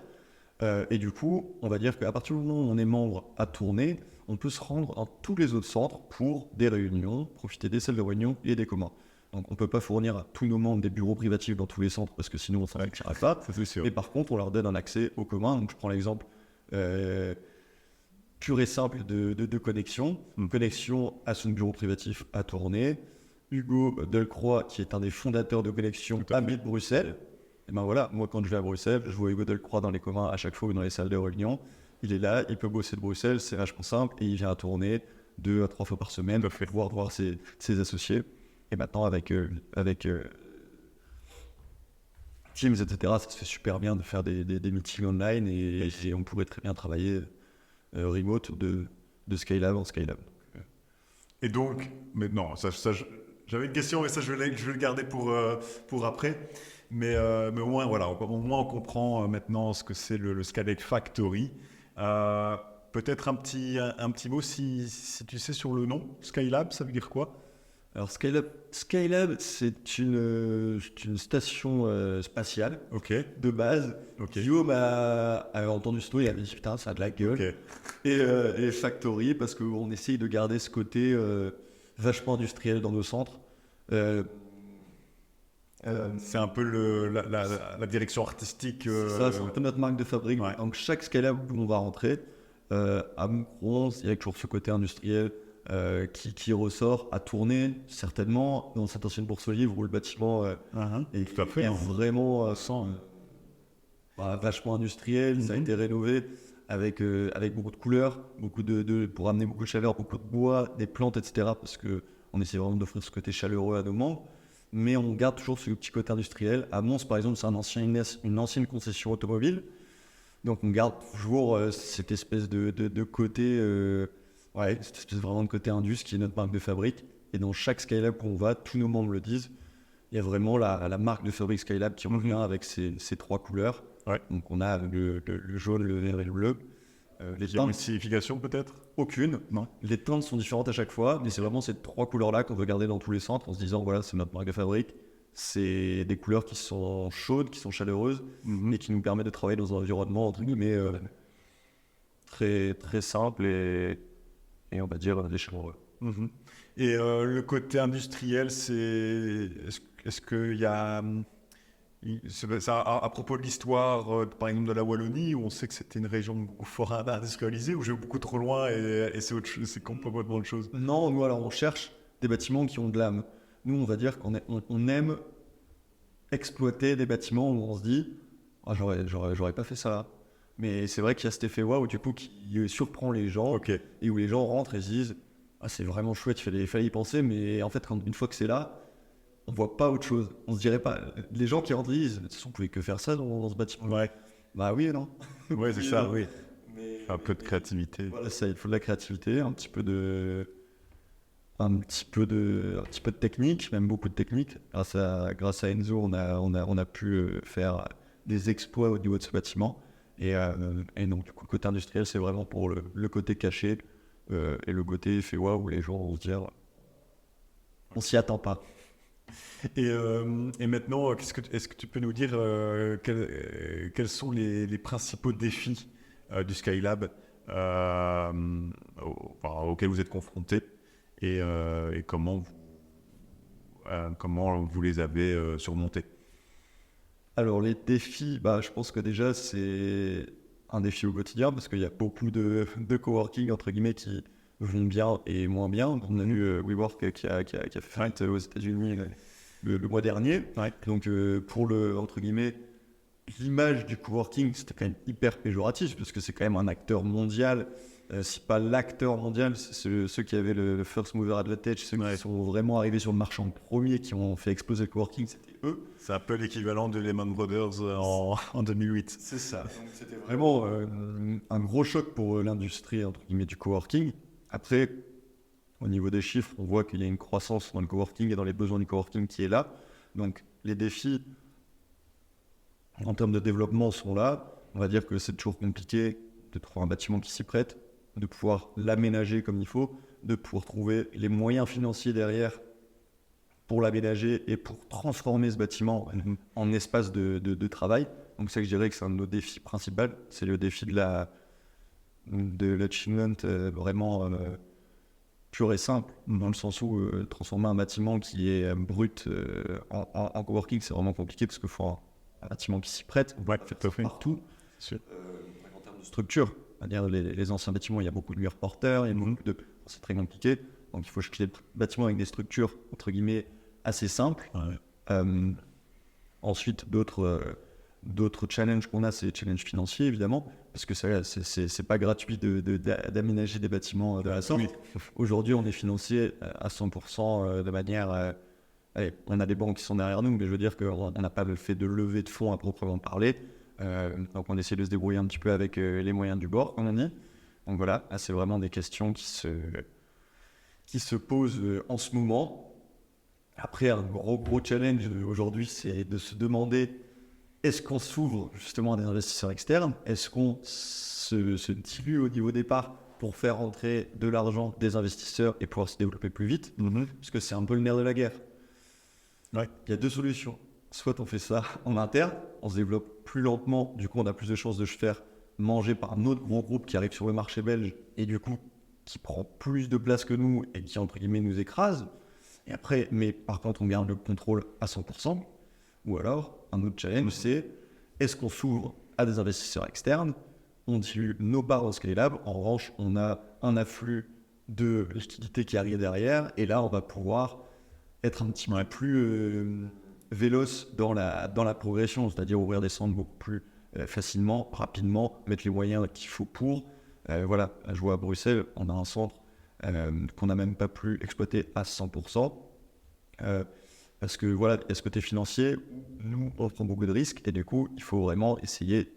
Et du coup, on va dire qu'à partir du moment où on est membre à tourner, on peut se rendre dans tous les autres centres pour des réunions, profiter des salles de réunion et des communs. Donc on ne peut pas fournir à tous nos membres des bureaux privatifs dans tous les centres parce que sinon on ne s'en sortira pas. C'est sûr. Mais par contre, on leur donne un accès aux communs. Donc je prends l'exemple pur et simple de connexion. Une connexion à son bureau privatif à tourner. Hugo Delcroix, qui est un des fondateurs de Connexion, habite Bruxelles. Et ben voilà, moi quand je vais à Bruxelles, je vois Hugo Delcroix dans les communs à chaque fois ou dans les salles de réunion. Il est là, il peut bosser de Bruxelles, c'est vachement simple, et il vient à tourner 2 à 3 fois par semaine pour pouvoir voir ses associés. Et maintenant avec Teams, etc., ça se fait super bien de faire des meetings online et on pourrait très bien travailler remote de Skylab en Skylab. Et donc, mais non, j'avais une question, mais ça je vais le garder pour après. Mais au moins, voilà, au moins on comprend maintenant ce que c'est le Skylab Factory. Euh, Peut-être un petit mot si tu sais sur le nom. Skylab, ça veut dire quoi? Alors Skylab, c'est une station spatiale Ok, de base. ok, Guillaume a entendu ce nom, il a dit putain, ça a de la gueule. ok. Et Factory, parce qu'on essaye de garder ce côté vachement industriel dans nos centres. Euh, C'est un peu la direction artistique. c'est ça, c'est un peu notre marque de fabrique. Ouais. Donc chaque Skylab où on va rentrer, à Moucron, il y a toujours ce côté industriel qui ressort à tourner, certainement, dans cette ancienne bourse aux livres où le bâtiment Tout à fait, est hein. vraiment vachement industriel. Ça a été rénové avec beaucoup de couleurs, pour amener beaucoup de chaleur, beaucoup de bois, des plantes, etc. Parce qu'on essaie vraiment d'offrir ce côté chaleureux à nos membres. Mais on garde toujours ce petit côté industriel. À Mons, par exemple, c'est une ancienne concession automobile. Donc on garde toujours cette espèce de côté, cette espèce vraiment de côté indus qui est notre marque de fabrique. Et dans chaque Skylab où on va, tous nos membres le disent, il y a vraiment la marque de fabrique Skylab qui revient avec ces trois couleurs. Ouais. Donc on a le jaune, le vert et le bleu. Les Il y a une teintes, signification peut-être? aucune. Non. Les teintes sont différentes à chaque fois, mais c'est vraiment ces trois couleurs-là qu'on veut garder dans tous les centres en se disant voilà, c'est notre marque de fabrique. C'est des couleurs qui sont chaudes, qui sont chaleureuses et qui nous permettent de travailler dans un environnement entre guillemets très, très simple et on va dire des chaleureux. Mhm. Et le côté industriel, est-ce qu'il y a ça, à propos de l'histoire, par exemple de la Wallonie, où on sait que c'était une région beaucoup fort industrialisée, où je vais beaucoup trop loin et c'est c'est complètement autre chose. Non, nous alors on cherche des bâtiments qui ont de l'âme. Nous on va dire on aime exploiter des bâtiments où on se dit ah, j'aurais pas fait ça. Mais c'est vrai qu'il y a cet effet waouh du coup qui surprend les gens Ok. et où les gens rentrent et se disent ah c'est vraiment chouette, il fallait y penser, mais en fait une fois que c'est là, on voit pas autre chose. On se dirait pas. Les gens qui rentrent disent de toute façon on pouvait que faire ça dans ce bâtiment. Ouais. Bah oui et non. Ouais, c'est Oui et ça, non. oui. Mais, Un peu de créativité. voilà, ça, il faut de la créativité, un petit peu de technique, même beaucoup de technique. Grâce à Enzo, on a pu faire des exploits au niveau de ce bâtiment. Et donc, du coup, le côté industriel, c'est vraiment pour le côté caché et le côté fait waouh, où les gens vont se dire on s'y attend pas. Et maintenant, est-ce que tu peux nous dire quels sont les principaux défis du Skylab auxquels vous êtes confrontés et comment vous les avez surmontés? Alors, les défis, je pense que déjà, c'est un défi au quotidien parce qu'il y a beaucoup de coworking, entre guillemets, qui vont bien et moins bien. On a vu WeWork qui a fait faillite aux États-Unis le mois dernier. Ouais. Donc, pour entre guillemets, l'image du coworking, c'était quand même hyper péjoratif parce que c'est quand même un acteur mondial. Si pas l'acteur mondial, c'est ceux qui avaient le first mover advantage, ceux qui sont vraiment arrivés sur le marché en premier, qui ont fait exploser le coworking, c'était eux. C'est un peu l'équivalent de Lehman Brothers en 2008. C'est ça. Donc c'était vraiment un gros choc pour l'industrie entre guillemets du coworking. Après, au niveau des chiffres, on voit qu'il y a une croissance dans le coworking et dans les besoins du coworking qui est là. Donc les défis en termes de développement sont là. On va dire que c'est toujours compliqué de trouver un bâtiment qui s'y prête, de pouvoir l'aménager comme il faut, de pouvoir trouver les moyens financiers derrière pour l'aménager et pour transformer ce bâtiment en espace de travail. Donc ça, je dirais que c'est un de nos défis principaux. C'est le défi de l'achievement vraiment pur et simple, dans le sens où transformer un bâtiment qui est brut en coworking, c'est vraiment compliqué parce qu'il faut un bâtiment qui s'y prête. Ouais, tout à fait. Partout. C'est sûr. En termes de structure, c'est-à-dire les anciens bâtiments, il y a beaucoup de murs porteurs, il y a beaucoup de... c'est très compliqué. Donc il faut chercher des bâtiments avec des structures, entre guillemets, assez simples. Ouais. Ensuite, d'autres challenges qu'on a, c'est les challenges financiers, évidemment, parce que c'est pas gratuit d'aménager des bâtiments de la sorte. Oui. Aujourd'hui, on est financé à 100% de manière... allez, on a des banques qui sont derrière nous, mais je veux dire qu'on n'a pas le fait de lever de fonds à proprement parler. Donc on essaie de se débrouiller un petit peu avec les moyens du bord, comme on dit. Donc voilà, là, c'est vraiment des questions qui se posent en ce moment. Après, un gros challenge aujourd'hui, c'est de se demander est-ce qu'on s'ouvre justement à des investisseurs externes? Est-ce qu'on se dilue au niveau départ pour faire rentrer de l'argent des investisseurs et pouvoir se développer plus vite? Parce que c'est un peu le nerf de la guerre. Ouais. Il y a deux solutions. Soit on fait ça en interne, on se développe plus lentement, du coup on a plus de chances de se faire manger par un autre gros groupe qui arrive sur le marché belge et du coup qui prend plus de place que nous et qui entre guillemets nous écrase. Et après, mais par contre on garde le contrôle à 100%. Ou alors, un autre challenge, c'est est-ce qu'on s'ouvre à des investisseurs externes? On dilue nos parts au Scalab. En revanche, on a un afflux de liquidités qui arrive derrière. Et là, on va pouvoir être un petit peu plus véloce dans la progression, c'est-à-dire ouvrir des centres beaucoup plus facilement, rapidement, mettre les moyens qu'il faut pour. Voilà, je vois à Bruxelles, on a un centre qu'on n'a même pas pu exploiter à 100%. Parce que voilà, il y a ce côté financier, nous, on prend beaucoup de risques et du coup, il faut vraiment essayer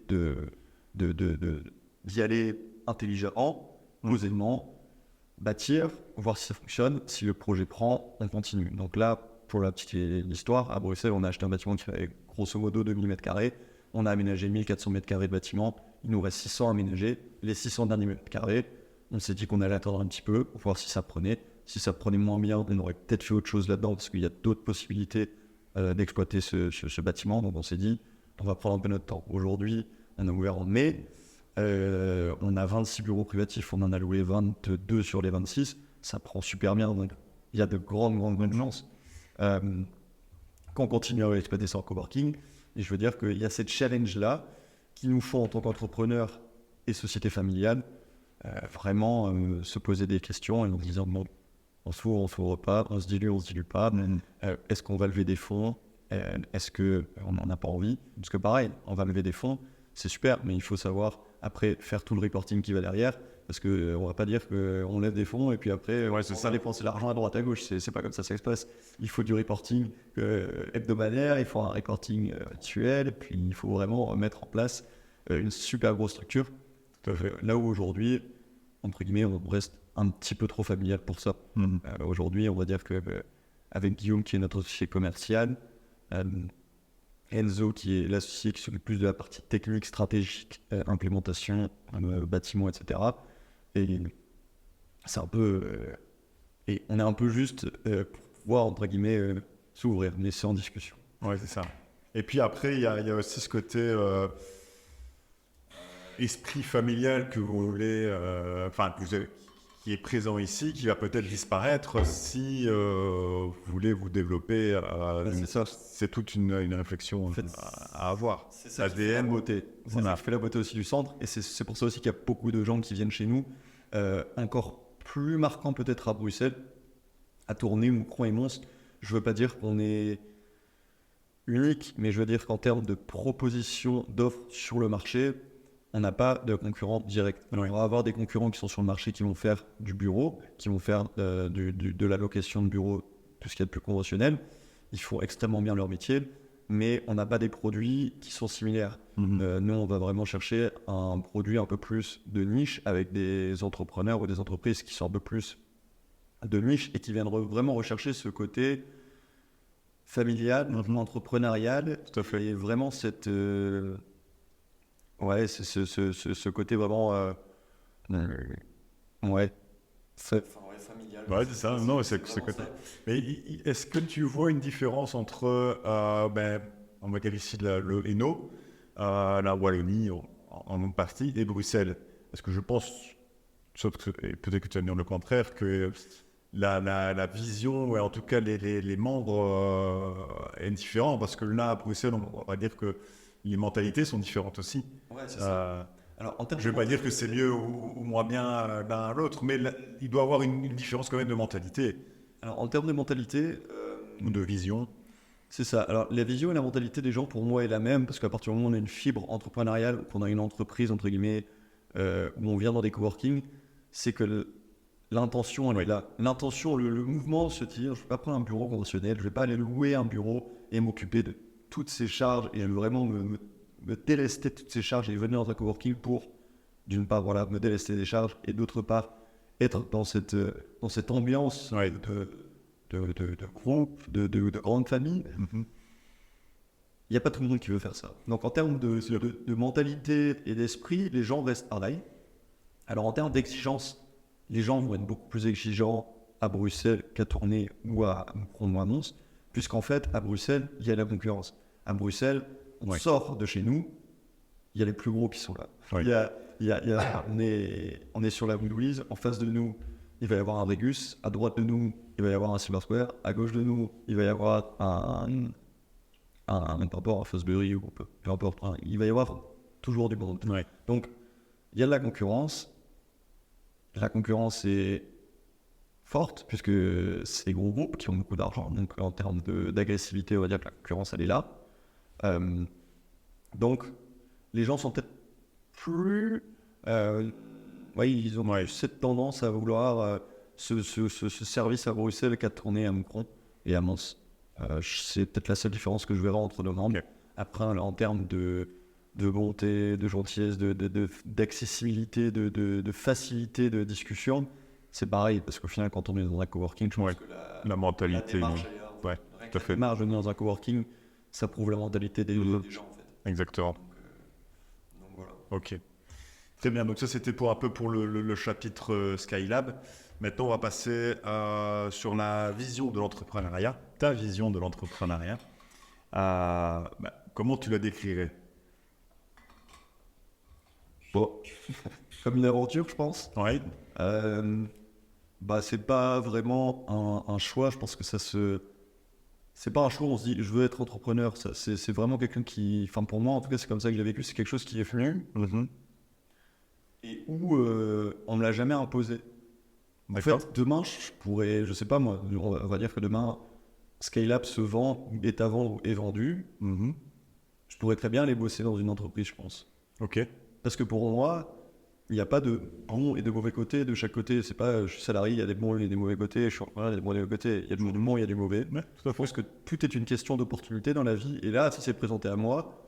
d'y aller intelligemment, posément, bâtir, voir si ça fonctionne. Si le projet prend, on continue. Donc là, pour la petite histoire, à Bruxelles, on a acheté un bâtiment qui fait grosso modo 2000 m². On a aménagé 1400 m² de bâtiment. Il nous reste 600 à aménager. Les 600 derniers m², on s'est dit qu'on allait attendre un petit peu pour voir si ça prenait. Si ça prenait moins bien, on aurait peut-être fait autre chose là-dedans parce qu'il y a d'autres possibilités d'exploiter ce bâtiment. Donc on s'est dit, on va prendre un peu notre temps. Aujourd'hui, on a ouvert en mai. On a 26 bureaux privatifs. On en a loué 22 sur les 26. Ça prend super bien. Donc il y a de grandes chances qu'on continue à exploiter ça en coworking. Et je veux dire qu'il y a cette challenge-là qui nous font en tant qu'entrepreneurs et société familiale vraiment se poser des questions et en se disant bon, on s'ouvre pas, on se dilue pas. Est-ce qu'on va lever des fonds? Est-ce qu'on n'en a pas envie? Parce que pareil, on va lever des fonds, c'est super, mais il faut savoir après faire tout le reporting qui va derrière. Parce qu'on ne va pas dire qu'on lève des fonds et puis après on va dépenser l'argent à droite à gauche. C'est pas comme ça se passe. Il faut du reporting hebdomadaire, il faut un reporting mensuel, et puis il faut vraiment mettre en place une super grosse structure. Tout à fait. Là où aujourd'hui, entre guillemets, on reste un petit peu trop familial pour ça. Aujourd'hui, on va dire que avec Guillaume qui est notre associé commercial, Enzo qui est l'associé qui s'occupe plus de la partie technique, stratégique, implémentation, bâtiment, etc. Et c'est un peu... et on est un peu juste pour pouvoir, entre guillemets, s'ouvrir, mais c'est en discussion. Ouais, c'est ça. Et puis après, il y a aussi ce côté esprit familial que vous voulez... qui est présent ici, qui va peut-être disparaître si vous voulez vous développer. C'est ça. C'est toute une réflexion en fait, à avoir. C'est ça. ADN. Beauté. C'est ça qui fait la beauté aussi du centre. Et c'est pour ça aussi qu'il y a beaucoup de gens qui viennent chez nous. Encore plus marquant peut-être à Bruxelles, à Tournai, Moucron et Mons. Je veux pas dire qu'on est unique, mais je veux dire qu'en termes de proposition d'offres sur le marché, on n'a pas de concurrents directs. Alors, on va avoir des concurrents qui sont sur le marché, qui vont faire du bureau, qui vont faire de la location de bureau, tout ce qu'il y a de plus conventionnel. Ils font extrêmement bien leur métier, mais on n'a pas des produits qui sont similaires. Nous, on va vraiment chercher un produit un peu plus de niche avec des entrepreneurs ou des entreprises qui sont un peu plus de niche et qui viennent vraiment rechercher ce côté familial, entrepreneurial. Tout à fait. Et vraiment cette... ouais, c'est ce côté vraiment... ouais. familial. Ouais, c'est ça. Non, c'est côté. Mais est-ce que tu vois une différence entre, on va dire ici le Hainaut, la Wallonie en partie, et Bruxelles? Parce que je pense, sauf que, et peut-être que tu vas me dire le contraire, que la vision, ouais, en tout cas les membres, est différente. Parce que là, à Bruxelles, on va dire que les mentalités sont différentes aussi. Ouais, c'est ça. Alors, je ne vais pas dire que c'est mieux ou moins bien l'un à l'autre, mais il doit y avoir une différence quand même de mentalité. Alors, en termes de mentalité... ou de vision. C'est ça. Alors, la vision et la mentalité des gens, pour moi, est la même, parce qu'à partir du moment où on a une fibre entrepreneuriale, qu'on a une entreprise, entre guillemets, où on vient dans des coworking, c'est que l'intention, elle est là. L'intention, le mouvement se dire, je ne vais pas prendre un bureau conventionnel, je ne vais pas aller louer un bureau et m'occuper de toutes ces charges et vraiment me délester de toutes ces charges et venir dans un coworking pour, d'une part, voilà, me délester des charges et d'autre part, être dans cette ambiance de de groupes, de grandes familles. Mhm. Il n'y a pas tout le monde qui veut faire ça. Donc en termes de mentalité et d'esprit, les gens restent pareils. Alors en termes d'exigence, les gens vont être beaucoup plus exigeants à Bruxelles qu'à Tournai ou à Macron ou à Mons, puisqu'en fait, à Bruxelles, il y a la concurrence. À Bruxelles, on sort de chez nous, il y a les plus gros qui sont là. Oui. On est sur la rue Louise, en face de nous, il va y avoir un Regus, à droite de nous, il va y avoir un Silver Square, à gauche de nous, il va y avoir un peu importe, un Fosbury ou peu importe, il va y avoir toujours du monde. Ouais. Donc, il y a de la concurrence. La concurrence est forte, puisque c'est des gros groupes qui ont beaucoup d'argent. Donc, en termes d'agressivité, on va dire que la concurrence, elle est là. Donc, les gens sont peut-être plus... ils ont plus cette tendance à vouloir ce service à Bruxelles qu'à Tournai à Macron et à Mons. C'est peut-être la seule différence que je verrai entre nos membres. Okay. Après, en termes de bonté, de gentillesse, d'accessibilité, de facilité de discussion, c'est pareil, parce qu'au final, quand on est dans un coworking, je pense que la mentalité. La tout à fait. La marge dans un coworking, ça prouve la mentalité des gens, en fait. Exactement. Donc voilà. Ok. Très bien, donc ça c'était pour un peu pour le chapitre Skylab. Maintenant on va passer sur la vision de l'entrepreneuriat, ta vision de l'entrepreneuriat. Comment tu la décrirais? Bon, comme une aventure, je pense. Oui. C'est pas vraiment un choix, je pense que c'est pas un choix, on se dit je veux être entrepreneur, c'est vraiment quelqu'un qui, enfin pour moi en tout cas c'est comme ça que j'ai vécu, c'est quelque chose qui est venu et où on me l'a jamais imposé. En fait, demain je sais pas moi, on va dire que demain Skylab se vend, est à vendre ou est vendu, je pourrais très bien aller bosser dans une entreprise, je pense. Ok. Parce que pour moi, il n'y a pas de bons et de mauvais côtés de chaque côté. C'est pas, je suis salarié, il y a des bons et des mauvais côtés, je suis entrepreneur, il y a des bons et des mauvais côtés. Il y a du bon, il y a du mauvais. Ouais, tout à fait. Parce que tout est une question d'opportunité dans la vie. Et là, si c'est présenté à moi,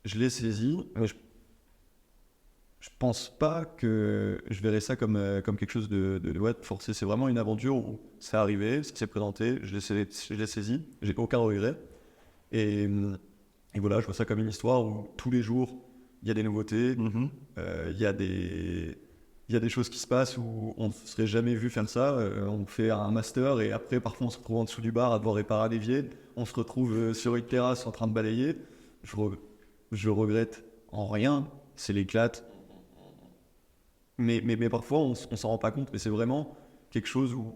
je l'ai saisi. Mais je pense pas que je verrais ça comme quelque chose de forcé. C'est vraiment une aventure où c'est arrivé, ça s'est présenté, je l'ai saisi, j'ai aucun regret. Et voilà, je vois ça comme une histoire où tous les jours, il y a des nouveautés, il y a des choses qui se passent où on ne serait jamais vu faire ça. On fait un master et après, parfois, on se retrouve en dessous du bar à devoir réparer un évier. On se retrouve sur une terrasse en train de balayer. Je regrette en rien, c'est l'éclate. Mais parfois, on s'en rend pas compte. Mais c'est vraiment quelque chose où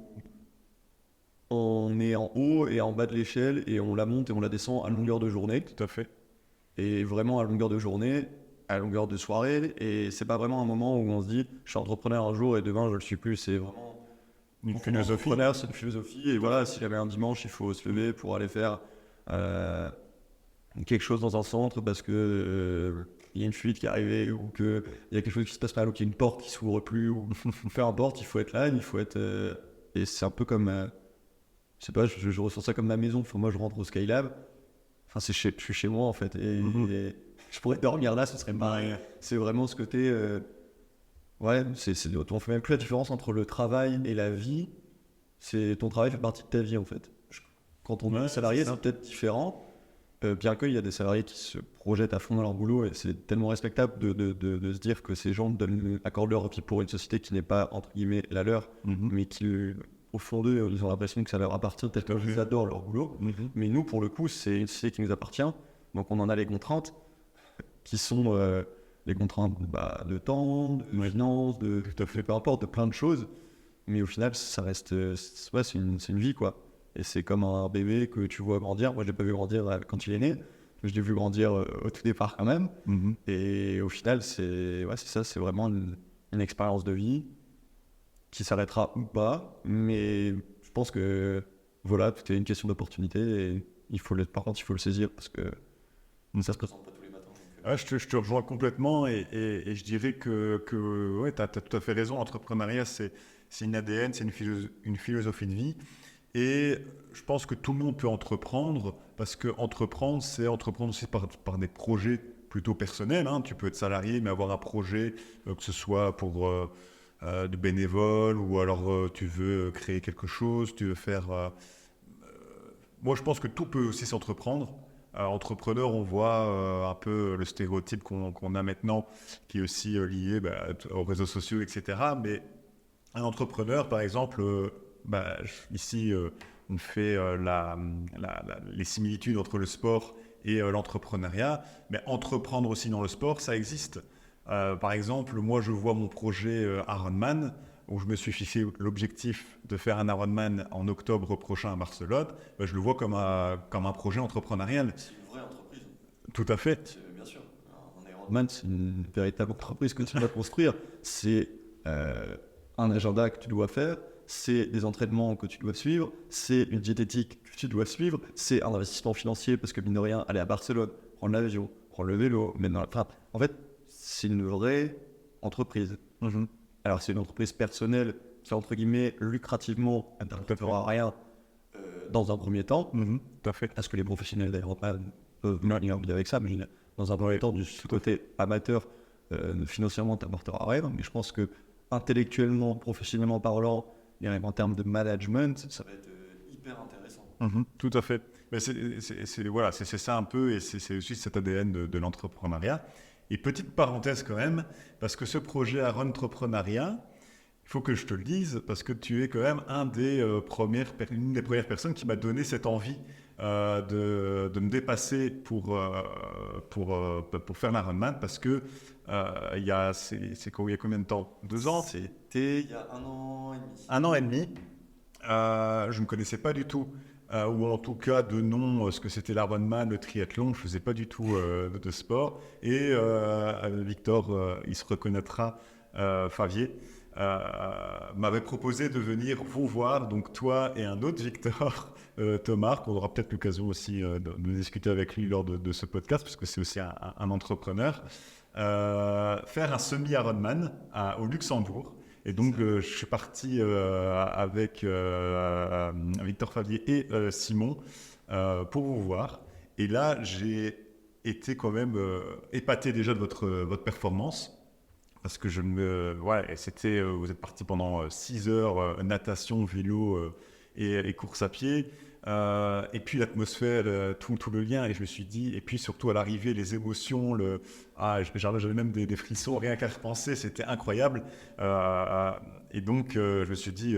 on est en haut et en bas de l'échelle et on la monte et on la descend à longueur de journée. Tout à fait. Et vraiment à longueur de journée, à longueur de soirée, et c'est pas vraiment un moment où on se dit je suis entrepreneur un jour et demain je le suis plus. C'est vraiment une philosophie. Entrepreneur, c'est une philosophie, et voilà, s'il y avait un dimanche, il faut se lever pour aller faire quelque chose dans un centre parce que il y a une fuite qui est arrivée ou qu'il y a quelque chose qui se passe mal ou qu'il y a une porte qui s'ouvre plus ou peu importe, il faut être là, il faut être et c'est un peu comme je sais pas, je ressens ça comme ma maison. Enfin, moi je rentre au Skylab, enfin je suis chez moi en fait et je pourrais dormir là, ce serait pareil. C'est vraiment ce côté on fait même plus la différence entre le travail et la vie. C'est ton travail fait partie de ta vie en fait. Quand on est salarié, c'est peut-être différent. Bien qu'il y a des salariés qui se projettent à fond dans leur boulot, et c'est tellement respectable de se dire que ces gens accordent leur vie pour une société qui n'est pas, entre guillemets, la leur, mais qui, au fond d'eux, ils ont l'impression que ça leur appartient, peut-être qu'ils adorent leur boulot. Mais nous, pour le coup, c'est une société qui nous appartient, donc on en a les contraintes, qui sont les contraintes de temps, de finances, peu importe, de plein de choses, mais au final, ça reste, c'est une vie, quoi. Et c'est comme un bébé que tu vois grandir. Moi, je l'ai pas vu grandir quand il est né. Je l'ai vu grandir au tout départ quand même. Et au final, c'est ça. C'est vraiment une expérience de vie qui s'arrêtera ou pas. Mais je pense que voilà, tout est une question d'opportunité. Et par contre, il faut le saisir parce que ça se présente pas tous les matins. Je te rejoins complètement et je dirais que tu as tout à fait raison. L'entrepreneuriat, c'est une ADN, c'est une philosophie de vie. Et je pense que tout le monde peut entreprendre, parce que entreprendre, c'est entreprendre aussi par des projets plutôt personnels. Tu peux être salarié, mais avoir un projet, que ce soit pour de bénévole, ou alors tu veux créer quelque chose, tu veux faire... Moi, je pense que tout peut aussi s'entreprendre. Entrepreneur, on voit un peu le stéréotype qu'on a maintenant, qui est aussi lié aux réseaux sociaux, etc. Mais un entrepreneur, par exemple, ici, on fait les similitudes entre le sport et l'entrepreneuriat, mais entreprendre aussi dans le sport, ça existe. Par exemple, moi, je vois mon projet Ironman, où je me suis fixé l'objectif de faire un Ironman en octobre prochain à Barcelone. Je le vois comme un projet entrepreneurial. C'est une vraie entreprise. Tout à fait. Bien sûr. Un Ironman, c'est une véritable entreprise que tu dois construire. C'est un agenda que tu dois faire, c'est des entraînements que tu dois suivre, c'est une diététique que tu dois suivre, c'est un investissement financier parce que mine de rien, aller à Barcelone, prendre l'avion, prendre le vélo, en fait, c'est une vraie entreprise. Mm-hmm. Alors c'est une entreprise personnelle qui, entre guillemets, lucrativement, ne fera rien dans un premier temps. Mm-hmm. Tout à fait. Parce que les professionnels d'Ironman peuvent venir avec ça, mais dans un premier temps, du côté amateur, financièrement, tu n'apporteras rien. Mais je pense que intellectuellement, professionnellement parlant, et même en termes de management, ça va être hyper intéressant. Mm-hmm. Tout à fait. Mais c'est ça un peu, et c'est aussi cet ADN de l'entrepreneuriat. Et petite parenthèse quand même, parce que ce projet à Entrepreneuriat, il faut que je te le dise, parce que tu es quand même une des premières personnes qui m'a donné cette envie de me dépasser pour faire l'Ironman, parce que il y a combien de temps? 2 ans? C'était il y a 1 an et demi. 1 an et demi. Je ne connaissais pas du tout, ou en tout cas de nom, ce que c'était l'Ironman, le triathlon. Je ne faisais pas du tout de sport. Et Victor, il se reconnaîtra, Favier, m'avait proposé de venir vous voir, donc toi et un autre Victor, Thomas, qu'on aura peut-être l'occasion aussi de discuter avec lui lors de ce podcast, parce que c'est aussi un entrepreneur, faire un semi-Ironman au Luxembourg. Et donc, je suis parti avec Victor Favier et Simon pour vous voir. Et là, j'ai été quand même épaté déjà de votre performance. Parce que vous êtes parti pendant 6 heures, natation, vélo et course à pied. Et puis l'atmosphère, tout le lien. Et je me suis dit, et puis surtout à l'arrivée, les émotions, j'avais même des frissons, rien qu'à repenser, c'était incroyable. Et donc, je me suis dit,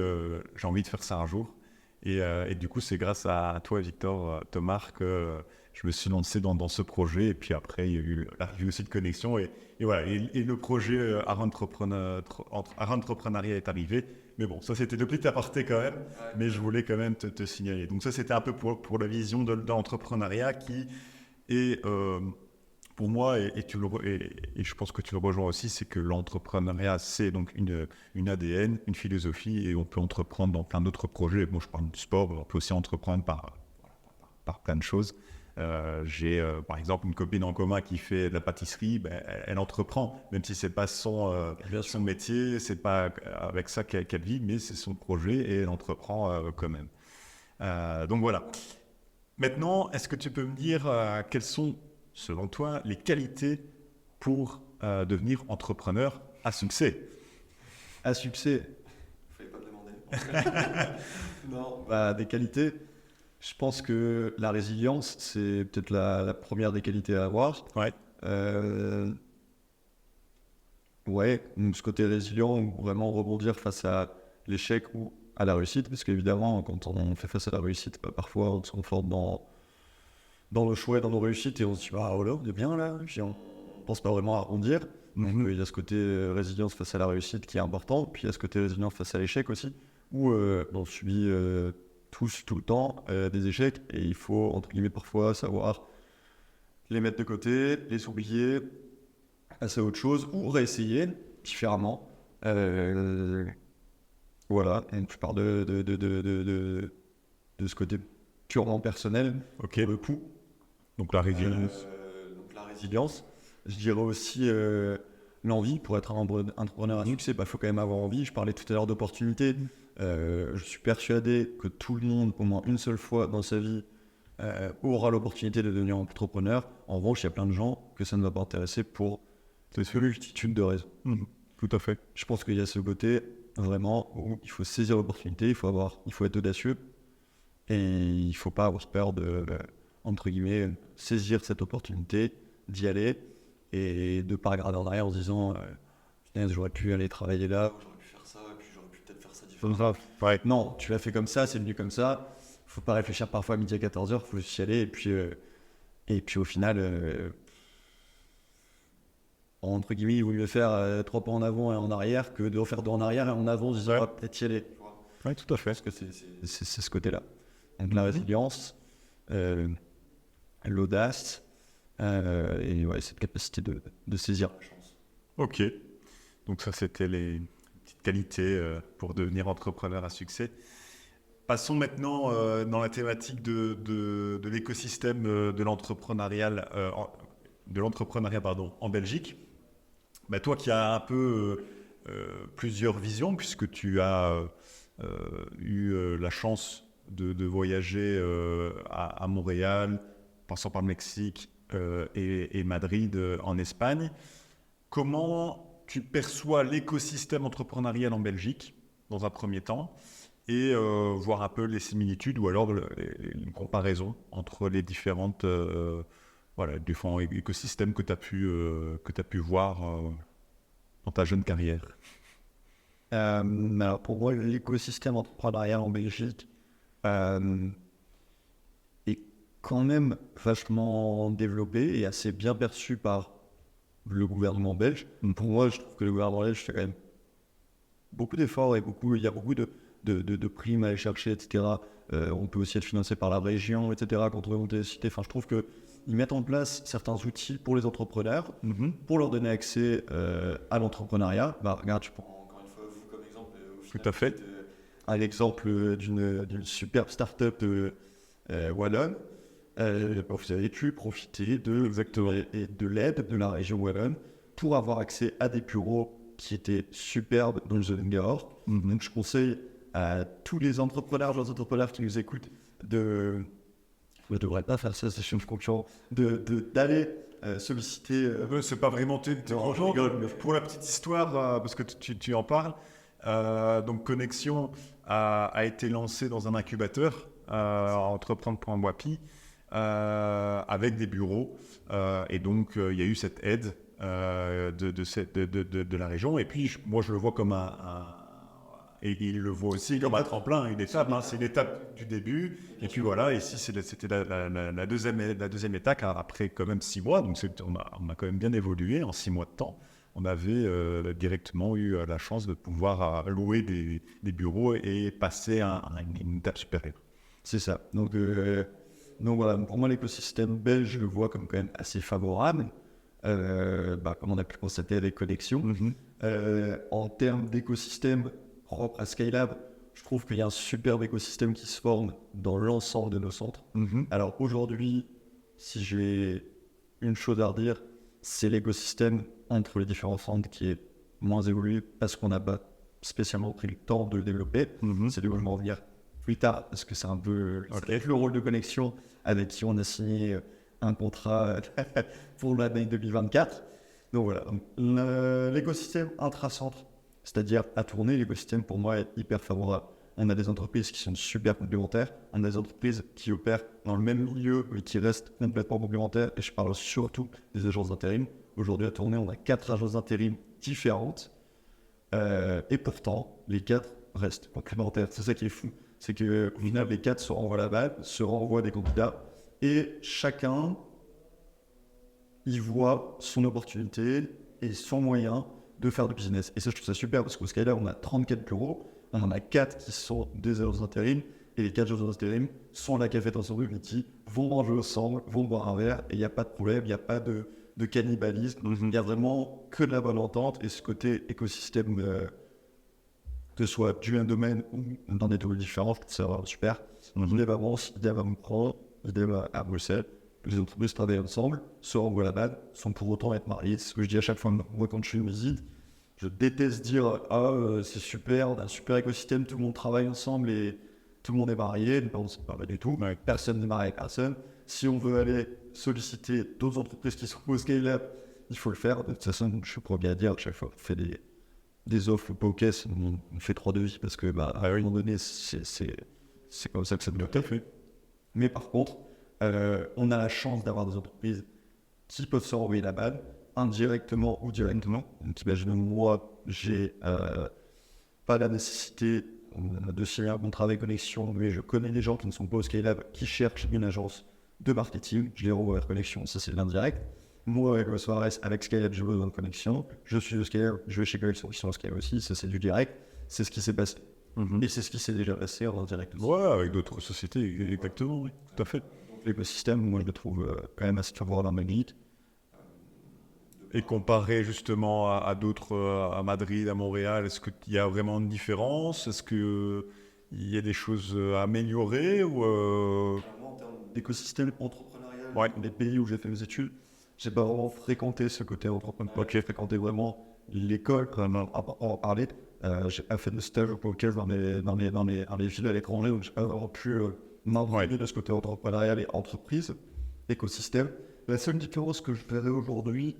j'ai envie de faire ça un jour. Et du coup, c'est grâce à toi, Victor, Thomas, que je me suis lancé dans ce projet. Et puis après, il y a eu l'arrivée aussi de connexion. Et voilà, et le projet Entrepreneuriat est arrivé. Mais bon, ça c'était de petit aparté quand même, mais je voulais quand même te signaler. Donc ça c'était un peu pour la vision de l'entrepreneuriat qui est, pour moi, et je pense que tu le rejoins aussi, c'est que l'entrepreneuriat c'est donc une ADN, une philosophie, et on peut entreprendre dans plein d'autres projets. Moi je parle du sport, on peut aussi entreprendre par plein de choses. J'ai par exemple une copine en commun qui fait de la pâtisserie, elle entreprend, même si c'est pas son métier, c'est pas avec ça qu'elle vit, mais c'est son projet et elle entreprend quand même. Donc voilà. Maintenant, est-ce que tu peux me dire quelles sont, selon toi, les qualités pour devenir entrepreneur à succès? À succès, il ne fallait pas me demander. Non, des qualités. Je pense que la résilience, c'est peut-être la première des qualités à avoir. Ouais. Ce côté résilient, vraiment rebondir face à l'échec ou à la réussite, parce qu'évidemment, quand on fait face à la réussite, parfois on se conforte dans le choix, dans nos réussites, et on se dit, on est bien là, puis on ne pense pas vraiment à rebondir. Donc il y a ce côté résilience face à la réussite qui est important, puis il y a ce côté résilience face à l'échec aussi, où on subit tous, tout le temps, des échecs, et il faut, entre guillemets, parfois savoir les mettre de côté, les oublier, passer à autre chose, ou réessayer différemment. Voilà, donc je parle de ce côté purement personnel. Ok. Le coup. Donc la résilience. Je dirais aussi l'envie. Pour être un entrepreneur à succès, il faut quand même avoir envie. Je parlais tout à l'heure d'opportunités. Je suis persuadé que tout le monde, au moins une seule fois dans sa vie, aura l'opportunité de devenir entrepreneur. En revanche, il y a plein de gens que ça ne va pas intéresser pour une multitude de raisons. Tout tout à fait. Je pense qu'il y a ce côté vraiment où il faut saisir l'opportunité, il faut être audacieux et il ne faut pas avoir peur de, entre guillemets, saisir cette opportunité, d'y aller et de ne pas regarder en arrière en se disant putain, j'aurais pu aller travailler là, j'aurais pu faire ça, et puis j'aurais pu peut-être faire ça différemment. Ouais. Non, tu l'as fait comme ça, c'est venu comme ça. Faut pas réfléchir parfois à midi à 14h, faut juste y aller et puis au final, entre guillemets, il vaut mieux faire 3 pas en avant et en arrière que de refaire 2 en arrière et en avant, en se disant Ouais. ah, peut-être y aller. Ouais, tout à fait. Parce que c'est ce côté-là. Donc la résilience, l'audace et ouais, cette capacité de saisir la chance. Ok. Donc ça, c'était les petites qualités pour devenir entrepreneur à succès. Passons maintenant dans la thématique de l'écosystème de l'entrepreneuriat en Belgique. Bah, toi qui as un peu plusieurs visions, puisque tu as eu la chance de voyager à Montréal, passant par le Mexique et Madrid en Espagne. Comment tu perçois l'écosystème entrepreneurial en Belgique, dans un premier temps, et voir un peu les similitudes ou alors une comparaison entre les différentes différents écosystèmes que tu as pu voir dans ta jeune carrière. Alors pour moi, l'écosystème entrepreneurial en Belgique est quand même vachement développé et assez bien perçu par le gouvernement belge. Pour moi, je trouve que le gouvernement belge fait quand même beaucoup d'efforts et il y a beaucoup de primes à aller chercher, etc. On peut aussi être financé par la région, etc. Quand on veut monter des cités. Enfin, je trouve qu'ils mettent en place certains outils pour les entrepreneurs, pour leur donner accès à l'entrepreneuriat. Bah, regarde, je prends encore une fois vous comme exemple. Tout à fait. Un exemple d'une superbe start-up wallonne. Vous avez pu profiter de l'aide de la région wallonne pour avoir accès à des bureaux qui étaient superbes dans le zone Gahors. Donc je conseille à tous les entrepreneurs qui nous écoutent je ne devrais pas faire ça, c'est chez le concurrent, d'aller solliciter. C'est pas vraiment pour la petite histoire, parce que tu en parles. Donc Connexion a été lancé dans un incubateur entreprendre.wapi avec des bureaux et donc il y a eu cette aide de la région et puis moi je le vois comme et il le voit aussi comme un tremplin, une étape, c'est l'étape du début et puis voilà, ici c'était la deuxième étape après quand même 6 mois, donc on a quand même bien évolué en 6 mois de temps. On avait directement eu la chance de pouvoir louer des bureaux et passer à une étape supérieure. C'est ça. Donc voilà, pour moi, l'écosystème belge, je le vois comme quand même assez favorable, comme on a pu constater avec Connexion. En termes d'écosystème propre à Skylab, je trouve qu'il y a un superbe écosystème qui se forme dans l'ensemble de nos centres. Alors aujourd'hui, si j'ai une chose à redire, c'est l'écosystème entre les différents centres qui est moins évolué parce qu'on n'a pas spécialement pris le temps de le développer. C'est de quoi je vais en revenir plus tard parce que c'est un peu le rôle de Connexion avec qui on a signé un contrat pour l'année 2024. Donc voilà, l'écosystème intra-centre, c'est-à-dire à tourner, l'écosystème pour moi est hyper favorable. On a des entreprises qui sont super complémentaires, on a des entreprises qui opèrent dans le même milieu mais qui restent complètement complémentaires et je parle surtout des agences d'intérim. Aujourd'hui à tourner, on a 4 agences d'intérim différentes et pourtant les 4 restent complémentaires. C'est ça qui est fou, c'est qu'au final les 4 se renvoient la balle, se renvoient des candidats et chacun y voit son opportunité et son moyen de faire du business. Et ça, je trouve ça super parce qu'au Skylab, on a 34 bureaux, on en a 4 qui sont des agences d'intérim et les 4 agences d'intérim sont la café ensemble qui vont manger ensemble, vont boire un verre et il n'y a pas de problème, il n'y a pas de cannibalisme, il n'y a vraiment que de la bonne entente et ce côté écosystème, que ce soit du même domaine ou dans des domaines différents, je trouve ça vraiment super. Idem à Mons, idem à Montpellier, idem à Bruxelles. Les entreprises travaillent ensemble, se renvoient la balle, sans pour autant être mariés. C'est ce que je dis à chaque fois. Moi, quand je fais une visite, je déteste dire c'est super, on a un super écosystème, tout le monde travaille ensemble et tout le monde est marié. Non, c'est pas vrai du tout. Personne n'est marié avec personne. Si on veut aller solliciter d'autres entreprises qui sont au Skylab, il faut le faire. De toute façon, je suis promis à dire à chaque fois qu'on fait des offres pas aux caisses, on fait 3 devis parce que à un moment donné, c'est comme ça que ça doit Tout à être. fait. Mais par contre, on a la chance d'avoir des entreprises qui peuvent se renvoyer la balle, indirectement ou directement. Donc, imaginons, moi, j'ai pas la nécessité de signer un contrat avec Connexion, mais je connais des gens qui ne sont pas au Skylab, qui cherchent une agence de marketing, je les renvoie vers Connexion, ça c'est l'indirect. Moi, avec Suarez, avec Skylab, j'ai besoin de Connexion, je suis au Skylab, je vais chez Connexion, qui sont au Skylab aussi, ça c'est du direct, c'est ce qui s'est passé. Et c'est ce qui s'est déjà passé en direct aussi. Ouais, avec d'autres sociétés, exactement, oui, tout à fait. L'écosystème, moi je le trouve quand même assez favorable en Belgique. Et comparé justement à d'autres, à Madrid, à Montréal, est-ce qu'il y a vraiment une différence? Est-ce qu'il y a des choses à améliorer ou En termes d'écosystème entrepreneurial, Ouais. dans les pays où j'ai fait mes études, j'ai pas vraiment fréquenté ce côté entrepreneurial. Ok. J'ai fréquenté vraiment l'école, comme on en parlait. J'ai pas fait de stage au Caucase dans les villes à l'étranger, donc j'ai pas vraiment pu m'imprégner de ce côté entrepreneurial et entreprise, écosystème. La seule différence que je verrais aujourd'hui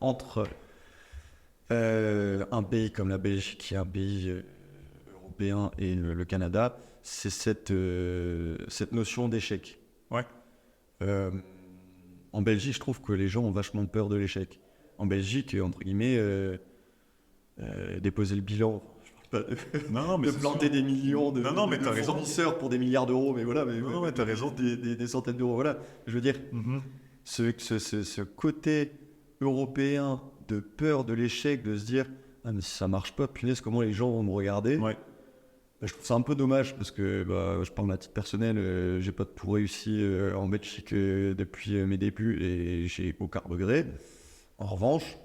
entre un pays comme la Belgique, qui est un pays européen, et le Canada, c'est cette notion d'échec. Ouais. En Belgique, je trouve que les gens ont vachement peur de l'échec. En Belgique, entre guillemets, déposer le bilan, Non, mais de c'est planter sûr. des millions de, Non, mais de t'as raison. fournisseurs pour des milliards d'euros, mais voilà, Non, mais t'as raison. des centaines d'euros, voilà. Je veux dire, ce côté européen de peur de l'échec, de se dire, ah, mais si ça marche pas, punaise, comment les gens vont me regarder. Ouais. Je trouve ça un peu dommage parce que je parle à titre personnel, j'ai pas tout réussi en Belgique depuis mes débuts et j'ai aucun regret. En revanche,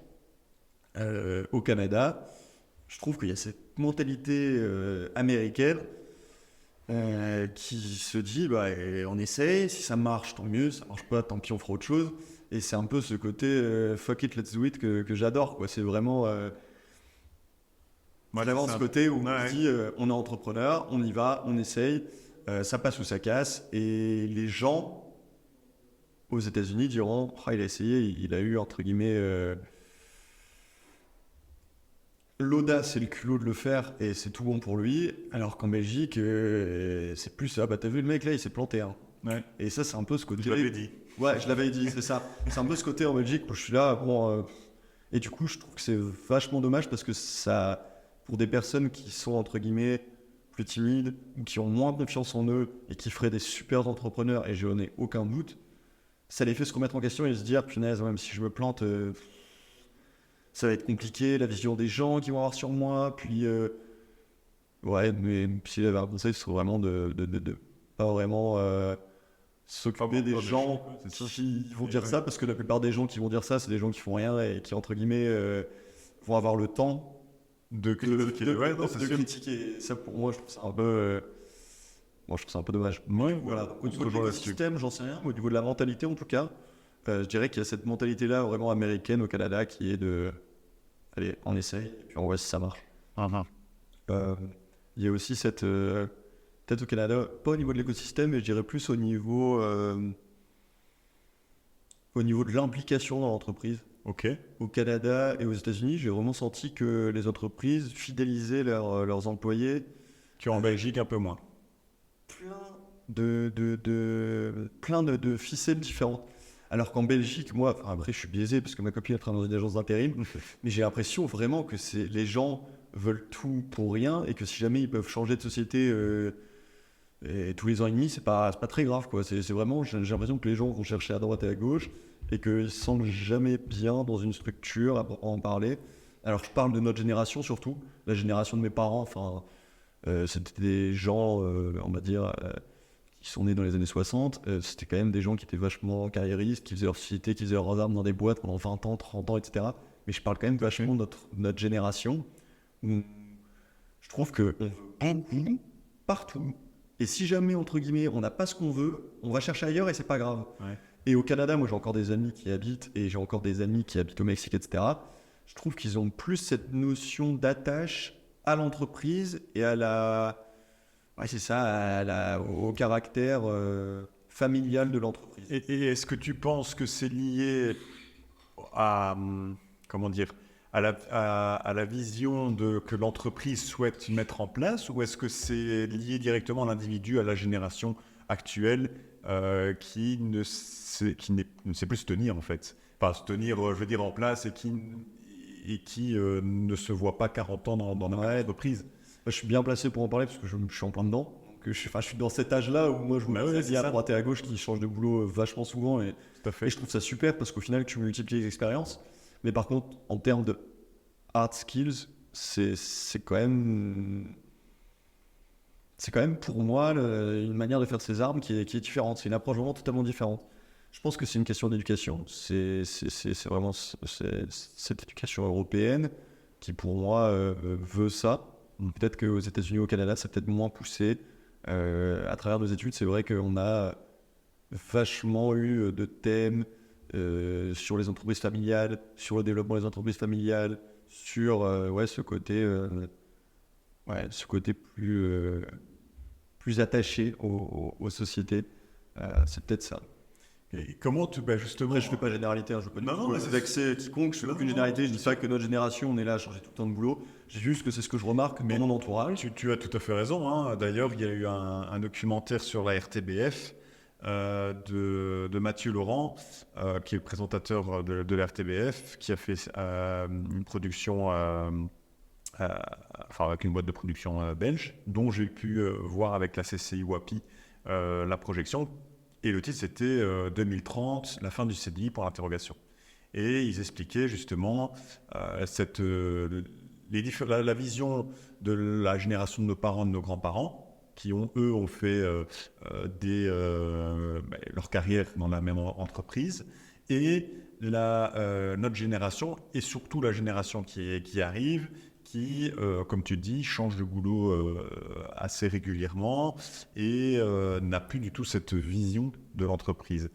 au Canada, je trouve qu'il y a cette mentalité américaine qui se dit on essaye, si ça marche tant mieux, ça marche pas tant pis on fera autre chose. Et c'est un peu ce côté fuck it, let's do it que j'adore, quoi. C'est vraiment vraiment ce côté où on se dit on est entrepreneur, on y va, on essaye, ça passe ou ça casse. Et les gens aux États-Unis diront il a essayé, il a eu entre guillemets l'audace et le culot de le faire et c'est tout bon pour lui. Alors qu'en Belgique, c'est plus ça. T'as vu le mec là, il s'est planté. Hein. Ouais. Et ça, c'est un peu ce côté. Je l'avais dit. Ouais, je l'avais dit, c'est ça. C'est un peu ce côté en Belgique où je suis là. Et du coup, je trouve que c'est vachement dommage parce que ça. Pour des personnes qui sont, entre guillemets, plus timides, ou qui ont moins confiance en eux, et qui feraient des super entrepreneurs, et je n'en ai aucun doute, ça les fait se remettre en question et se dire, punaise, même si je me plante, ça va être compliqué, la vision des gens qui vont avoir sur moi, puis... ouais, mais s'il y avait un conseil, ce serait vraiment de pas vraiment s'occuper des gens qui vont dire ça, parce que la plupart des gens qui vont dire ça, c'est des gens qui font rien et qui, entre guillemets, vont avoir le temps de critiquer. de critiquer. Ça, pour moi, je trouve ça un peu... je trouve ça un peu dommage. Ouais, Voilà. Au niveau de l'écosystème, j'en sais rien. Au niveau de la mentalité, en tout cas, je dirais qu'il y a cette mentalité-là vraiment américaine au Canada qui est de... Allez, on essaye, et puis on voit si ça marche. Il y a aussi cette... peut-être au Canada, pas au niveau de l'écosystème, mais je dirais plus au niveau de l'implication dans l'entreprise. Ok. Au Canada et aux États-Unis, j'ai vraiment senti que les entreprises fidélisaient leurs employés. En Belgique, un peu moins. Plein de ficelles différentes. Alors qu'en Belgique, moi, après je suis biaisé parce que ma copine travaille dans une agence d'intérim, mais j'ai l'impression vraiment que les gens veulent tout pour rien et que si jamais ils peuvent changer de société et tous les ans et demi, c'est pas très grave, quoi. C'est vraiment, j'ai l'impression que les gens vont chercher à droite et à gauche et qu'ils se sentent jamais bien dans une structure à en parler. Alors je parle de notre génération surtout, la génération de mes parents, c'était des gens, on va dire, qui sont nés dans les années 60, c'était quand même des gens qui étaient vachement carriéristes, qui faisaient leur société, qui faisaient leurs armes dans des boîtes pendant 20 ans, 30 ans, etc. Mais je parle quand même vachement de notre génération, où je trouve qu'on veut partout. Et si jamais, entre guillemets, on n'a pas ce qu'on veut, on va chercher ailleurs et c'est pas grave. Ouais. Et au Canada, moi j'ai encore des amis qui habitent, et j'ai encore des amis qui habitent au Mexique, etc. Je trouve qu'ils ont plus cette notion d'attache à l'entreprise et à la... Ouais, c'est ça, au caractère familial de l'entreprise. Et est-ce que tu penses que c'est lié à, comment dire, à la vision que l'entreprise souhaite mettre en place, ou est-ce que c'est lié directement à l'individu, à la génération actuelle ne sait plus se tenir en fait. Enfin, se tenir, je veux dire, en place et qui ne se voit pas 40 ans dans la entreprise. Je suis bien placé pour en parler parce que je suis en plein dedans. Donc, je suis dans cet âge-là où moi je Bah vois ouais, des à droite et à gauche qui changent de boulot vachement souvent et Tout à fait. je trouve ça super parce qu'au final tu multiplies les expériences. Mais par contre, en termes de hard skills, c'est quand même pour moi une manière de faire ses armes qui est différente. C'est une approche vraiment totalement différente. Je pense que c'est une question d'éducation. C'est vraiment cette éducation européenne qui pour moi veut ça. Peut-être qu'aux États-Unis ou au Canada, c'est peut-être moins poussé. À travers nos études, c'est vrai qu'on a vachement eu de thèmes sur les entreprises familiales, sur le développement des entreprises familiales, sur ce côté plus attaché aux sociétés. C'est peut-être ça. Et comment justement... Après, je ne fais pas généralité, je ne veux pas Non, mais c'est vexer quiconque, je ne fais aucune généralité, je ne dis pas que notre génération, on est là à changer tout le temps de boulot, j'ai juste que c'est ce que je remarque dans mon entourage. Tu as tout à fait raison, hein. D'ailleurs, il y a eu un documentaire sur la RTBF de Mathieu Laurent, qui est le présentateur de la RTBF, qui a fait une production, avec une boîte de production belge, dont j'ai pu voir avec la CCI WAPI la projection. Et le titre, c'était 2030, la fin du CDI pour l'interrogation. Et ils expliquaient justement la vision de la génération de nos parents, de nos grands-parents, qui ont fait leur carrière dans la même entreprise, et notre génération, et surtout la génération qui arrive, qui, comme tu dis, change de boulot assez régulièrement et n'a plus du tout cette vision de l'entreprise.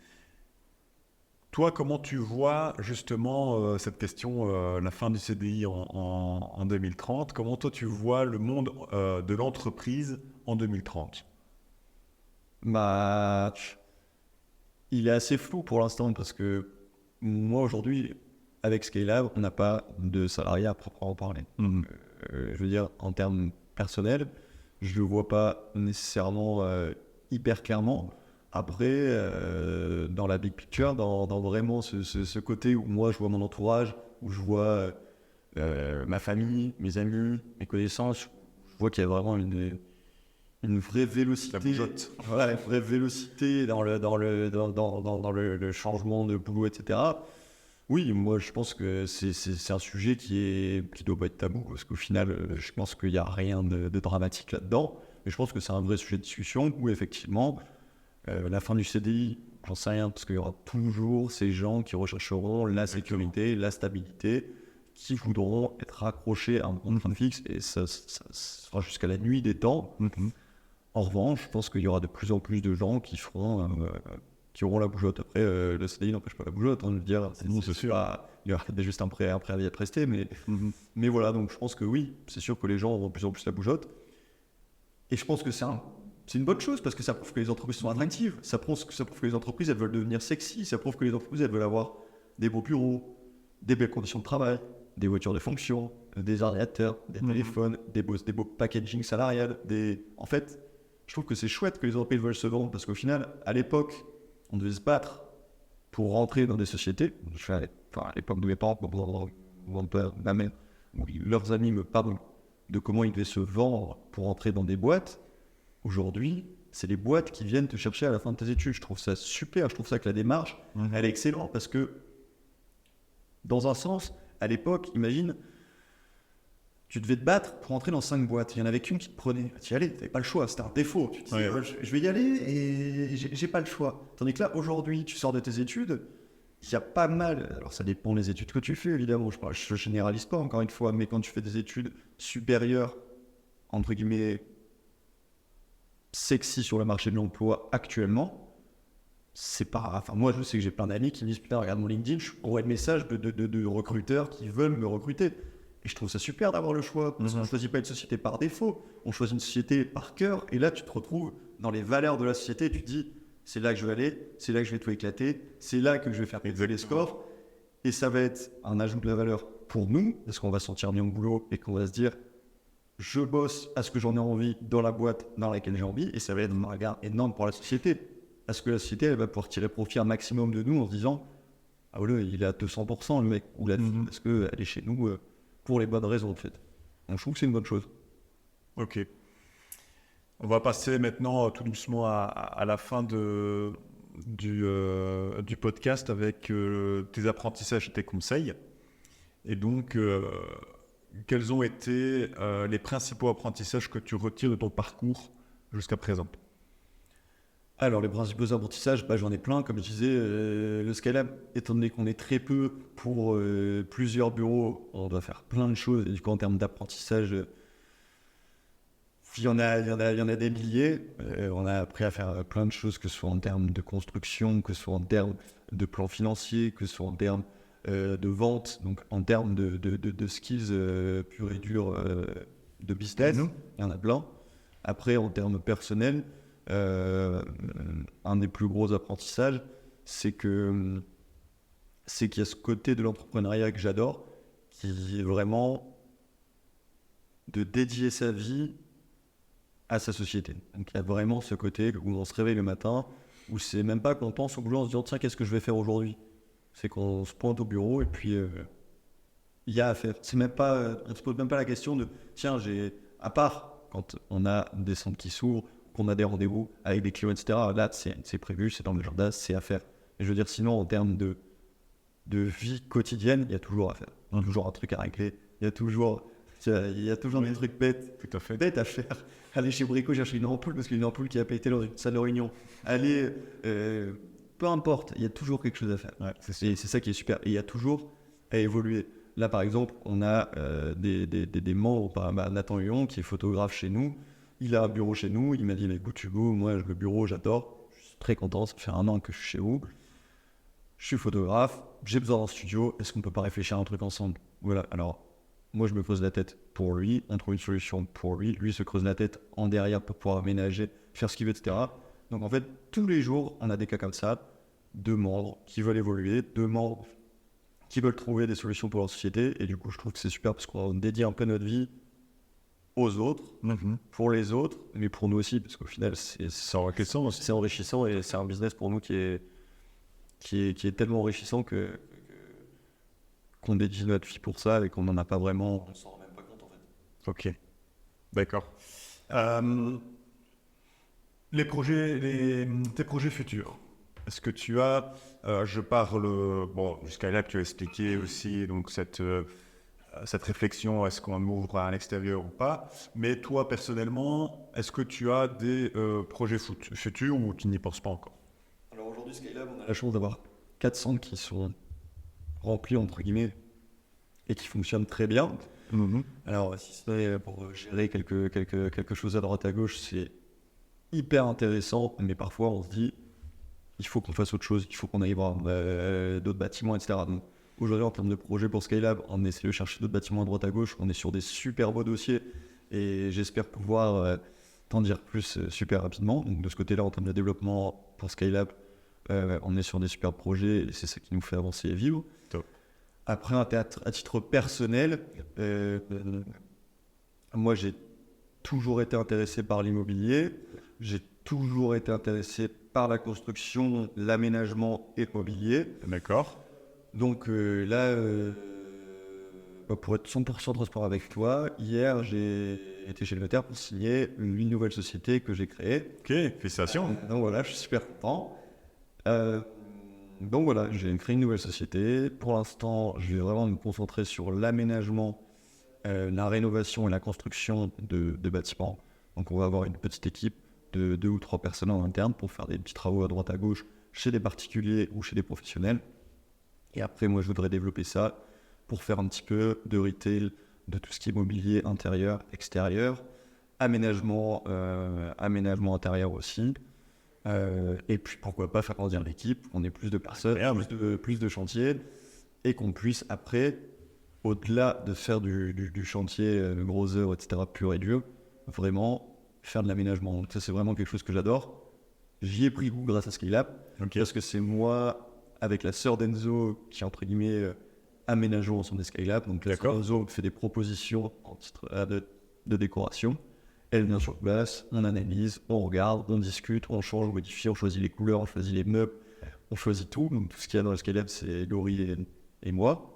Toi, comment tu vois justement cette question, la fin du CDI en 2030? Comment toi tu vois le monde de l'entreprise en 2030? Bah, il est assez flou pour l'instant parce que moi aujourd'hui, avec Scalab, on n'a pas de salariat à proprement parler. Je veux dire, en termes personnels, je ne le vois pas nécessairement hyper clairement. Après, dans la big picture, dans vraiment ce côté où moi je vois mon entourage, où je vois ma famille, mes amis, mes connaissances, je vois qu'il y a vraiment une vraie vélocité. La bougeotte. Voilà, une vraie vélocité dans le changement de boulot, etc. Oui, moi je pense que c'est un sujet qui doit pas être tabou, parce qu'au final, je pense qu'il n'y a rien de dramatique là-dedans. Mais je pense que c'est un vrai sujet de discussion où effectivement, la fin du CDI, j'en sais rien, parce qu'il y aura toujours ces gens qui rechercheront la sécurité, la stabilité, qui voudront être accrochés à un contrat fixe, et ça sera jusqu'à la nuit des temps. En revanche, je pense qu'il y aura de plus en plus de gens qui auront la bougeotte. Après, le CDI n'empêche pas la bougeotte, je veux dire, c'est sûr. Il y aura juste un préavis à prester, mais voilà, donc je pense que oui, c'est sûr que les gens auront de plus en plus la bougeotte. Et je pense que c'est une bonne chose parce que ça prouve que les entreprises sont attractives, ça prouve que les entreprises elles veulent devenir sexy, ça prouve que les entreprises elles veulent avoir des beaux bureaux, des belles conditions de travail, des voitures de fonction, des ordinateurs, des téléphones, des beaux packaging salarial. En fait, je trouve que c'est chouette que les entreprises veulent se vendre parce qu'au final, à l'époque, on devait se battre pour rentrer dans des sociétés. À l'époque de mes parents, mon père, ma mère, leurs amis me parlent de comment ils devaient se vendre pour entrer dans des boîtes. Aujourd'hui, c'est les boîtes qui viennent te chercher à la fin de tes études. Je trouve ça super, je trouve ça que la démarche, elle est excellente parce que, dans un sens, à l'époque, imagine, tu devais te battre pour entrer dans 5 boîtes. Il n'y en avait qu'une qui te prenait. Tu y allais, tu n'avais pas le choix, c'était un défaut. Tu te disais, je vais y aller et j'ai pas le choix. Tandis que là, aujourd'hui, tu sors de tes études, il y a pas mal, alors ça dépend des études que tu fais, évidemment, je généralise pas encore une fois, mais quand tu fais des études supérieures, entre guillemets, sexy sur le marché de l'emploi actuellement, c'est pas... Enfin, moi, je sais que j'ai plein d'amis qui me disent, putain, regarde mon LinkedIn, je aurai le message de recruteurs qui veulent me recruter. Et je trouve ça super d'avoir le choix, parce qu'on ne choisit pas une société par défaut, on choisit une société par cœur, et là, tu te retrouves dans les valeurs de la société, et tu te dis, c'est là que je vais aller, c'est là que je vais tout éclater, c'est là que je vais faire péter les scores, et ça va être un ajout de la valeur pour nous, parce qu'on va se sentir bien au boulot et qu'on va se dire je bosse à ce que j'en ai envie dans la boîte dans laquelle j'ai envie, et ça va être un regard énorme pour la société. Parce que la société, elle va pouvoir tirer profit un maximum de nous en se disant ah ouais, il est à 200% le mec, ou la fille, parce qu'elle est chez nous pour les bonnes raisons en fait. Donc je trouve que c'est une bonne chose. Ok. On va passer maintenant tout doucement à la fin du podcast avec tes apprentissages et tes conseils. Et donc, quels ont été les principaux apprentissages que tu retires de ton parcours jusqu'à présent? Alors les principaux apprentissages, j'en ai plein, comme je disais, le Skylab, étant donné qu'on est très peu pour plusieurs bureaux, on doit faire plein de choses, et du coup en termes d'apprentissage, il y en a des milliers. On a appris à faire plein de choses, que ce soit en termes de construction, que ce soit en termes de plan financier, que ce soit en termes de vente, donc en termes de skills purs et durs de business, il y en a plein. Après, en termes personnels, un des plus gros apprentissages, c'est qu'il y a ce côté de l'entrepreneuriat que j'adore, qui est vraiment de dédier sa vie à sa société. Donc il y a vraiment ce côté où on se réveille le matin, où c'est même pas qu'on pense au boulot en se disant tiens, qu'est-ce que je vais faire aujourd'hui. C'est qu'on se pointe au bureau et puis il y a à faire. C'est même pas, on se pose même pas la question de tiens, à part quand on a des centres qui s'ouvrent, qu'on a des rendez-vous avec des clients, etc. Là, c'est prévu, c'est dans l'agenda, c'est à faire. Et je veux dire, sinon, en termes de vie quotidienne, il y a toujours à faire. Il y a toujours un truc à régler. Il y a toujours des trucs bêtes, Tout à fait. bêtes à faire. Aller chez Brico chercher une ampoule parce qu'il y a une ampoule qui a pété dans une salle de réunion. Aller, peu importe, il y a toujours quelque chose à faire. Ouais, Et c'est ça qui est super. Et il y a toujours à évoluer. Là, par exemple, on a des membres, Nathan Huon, qui est photographe chez nous. Il a un bureau chez nous. Il m'a dit, écoute Hugo, moi, le bureau, j'adore. Je suis très content. Ça fait 1 an que je suis chez vous. Je suis photographe. J'ai besoin d'un studio. Est-ce qu'on peut pas réfléchir à un truc ensemble? Voilà. Alors, moi, je me creuse la tête pour lui. On trouve une solution pour lui. Lui se creuse la tête en derrière pour pouvoir aménager, faire ce qu'il veut, etc. Donc, en fait, tous les jours, on a des cas comme ça. 2 membres qui veulent évoluer. 2 membres qui veulent trouver des solutions pour leur société. Et du coup, je trouve que c'est super parce qu'on dédie un peu notre vie aux autres, pour les autres, mais pour nous aussi, parce qu'au final, c'est enrichissant et c'est un business pour nous qui est tellement enrichissant qu'on dédie notre vie pour ça et qu'on n'en a pas vraiment, on s'en rend même pas compte en fait. Ok, d'accord. Tes projets futurs. Est-ce que tu as, jusqu'à là tu as expliqué aussi donc cette réflexion, est-ce qu'on ouvre à l'extérieur ou pas, mais toi personnellement, est-ce que tu as des projets futurs ou tu n'y penses pas encore? Alors aujourd'hui, Skylab, on a la chance d'avoir 4 centres qui sont remplis entre guillemets et qui fonctionnent très bien. Alors si c'est pour gérer quelque chose à droite à gauche, c'est hyper intéressant, mais parfois on se dit il faut qu'on fasse autre chose, il faut qu'on aille voir d'autres bâtiments, etc. Donc, aujourd'hui, en termes de projet pour Skylab, on essaie de chercher d'autres bâtiments à droite à gauche. On est sur des super beaux dossiers et j'espère pouvoir t'en dire plus super rapidement. Donc, de ce côté-là, en termes de développement pour Skylab, on est sur des super projets et c'est ça qui nous fait avancer et vivre. Top. Après, à titre personnel, moi, j'ai toujours été intéressé par l'immobilier. J'ai toujours été intéressé par la construction, l'aménagement et l'immobilier. D'accord. Donc là, pour être 100% transparent avec toi, hier, j'ai été chez le notaire pour signer une nouvelle société que j'ai créée. Ok, félicitations. Donc voilà, je suis super content. Donc voilà, j'ai créé une nouvelle société. Pour l'instant, je vais vraiment me concentrer sur l'aménagement, la rénovation et la construction de bâtiments. Donc on va avoir une petite équipe de 2 ou 3 personnes en interne pour faire des petits travaux à droite à gauche chez des particuliers ou chez des professionnels. Et après, moi, je voudrais développer ça pour faire un petit peu de retail, de tout ce qui est mobilier intérieur, extérieur, aménagement intérieur aussi. Et puis, pourquoi pas faire grandir l'équipe, qu'on ait plus de personnes, plus de chantiers, et qu'on puisse après, au-delà de faire du chantier, gros œuvres, etc., pur et dur, vraiment faire de l'aménagement. Donc ça, c'est vraiment quelque chose que j'adore. J'y ai pris goût grâce à Skylab, parce que c'est moi, avec la sœur d'Enzo, qui entre guillemets aménageons ensemble des Skylab. Donc, D'accord. Lorenzo me fait des propositions en titre de décoration. Elle vient sur place, on analyse, on regarde, on discute, on change, on modifie, on choisit les couleurs, on choisit les meubles, on choisit tout. Donc, tout ce qu'il y a dans le Skylab, c'est Laurie et moi.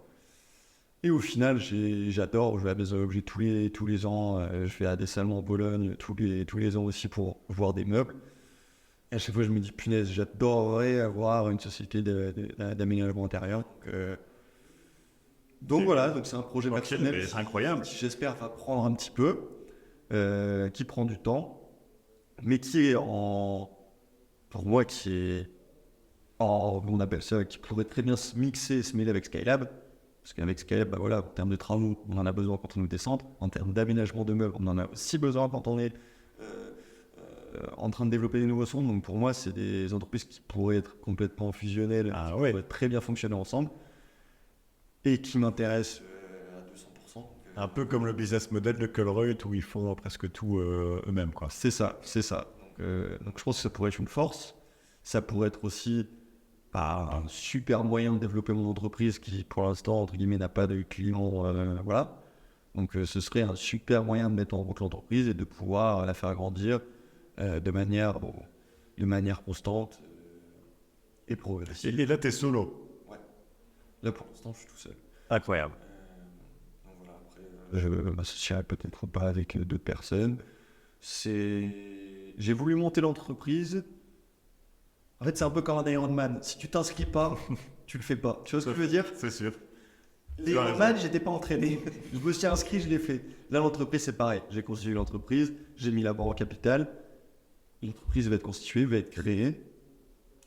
Et au final, j'adore, je vais à Maison Objet tous les ans, je vais à des salons en Pologne tous les ans aussi pour voir des meubles. Et à chaque fois, je me dis, punaise, j'adorerais avoir une société d'aménagement intérieur. Donc voilà, donc c'est un projet personnel C'est incroyable. qui, j'espère, va prendre un petit peu, qui prend du temps, mais qui est pour moi, on appelle ça, qui pourrait très bien se mixer, se mêler avec Skylab. Parce qu'avec Skylab, en termes de travaux, on en a besoin quand on nous descend. En termes d'aménagement de meubles, on en a aussi besoin quand on est en train de développer des nouveaux sons. Donc pour moi, c'est des entreprises qui pourraient être complètement fusionnelles, qui pourraient très bien fonctionner ensemble et qui m'intéressent à 200%. Un peu comme le business model de Colruyt où ils font presque tout eux-mêmes, quoi. C'est ça. Donc je pense que ça pourrait être une force. Ça pourrait être aussi un super moyen de développer mon entreprise qui, pour l'instant, entre guillemets, n'a pas de clients. Voilà. Donc, ce serait un super moyen de mettre en route l'entreprise et de pouvoir la faire grandir de manière constante et progressive. Et là, t'es solo. Ouais. Là, pour l'instant, je suis tout seul. Incroyable. Donc voilà, après, je m'associerai peut-être pas avec d'autres personnes. J'ai voulu monter l'entreprise. En fait, c'est un peu comme un Ironman. Si tu t'inscris pas, tu le fais pas. Tu vois ce que je veux dire? C'est sûr. Les Ironman, j'étais pas entraîné. Je me suis inscrit, je l'ai fait. Là, l'entreprise, c'est pareil. J'ai constitué l'entreprise, j'ai mis la banque en capital. L'entreprise va être constituée, va être créée.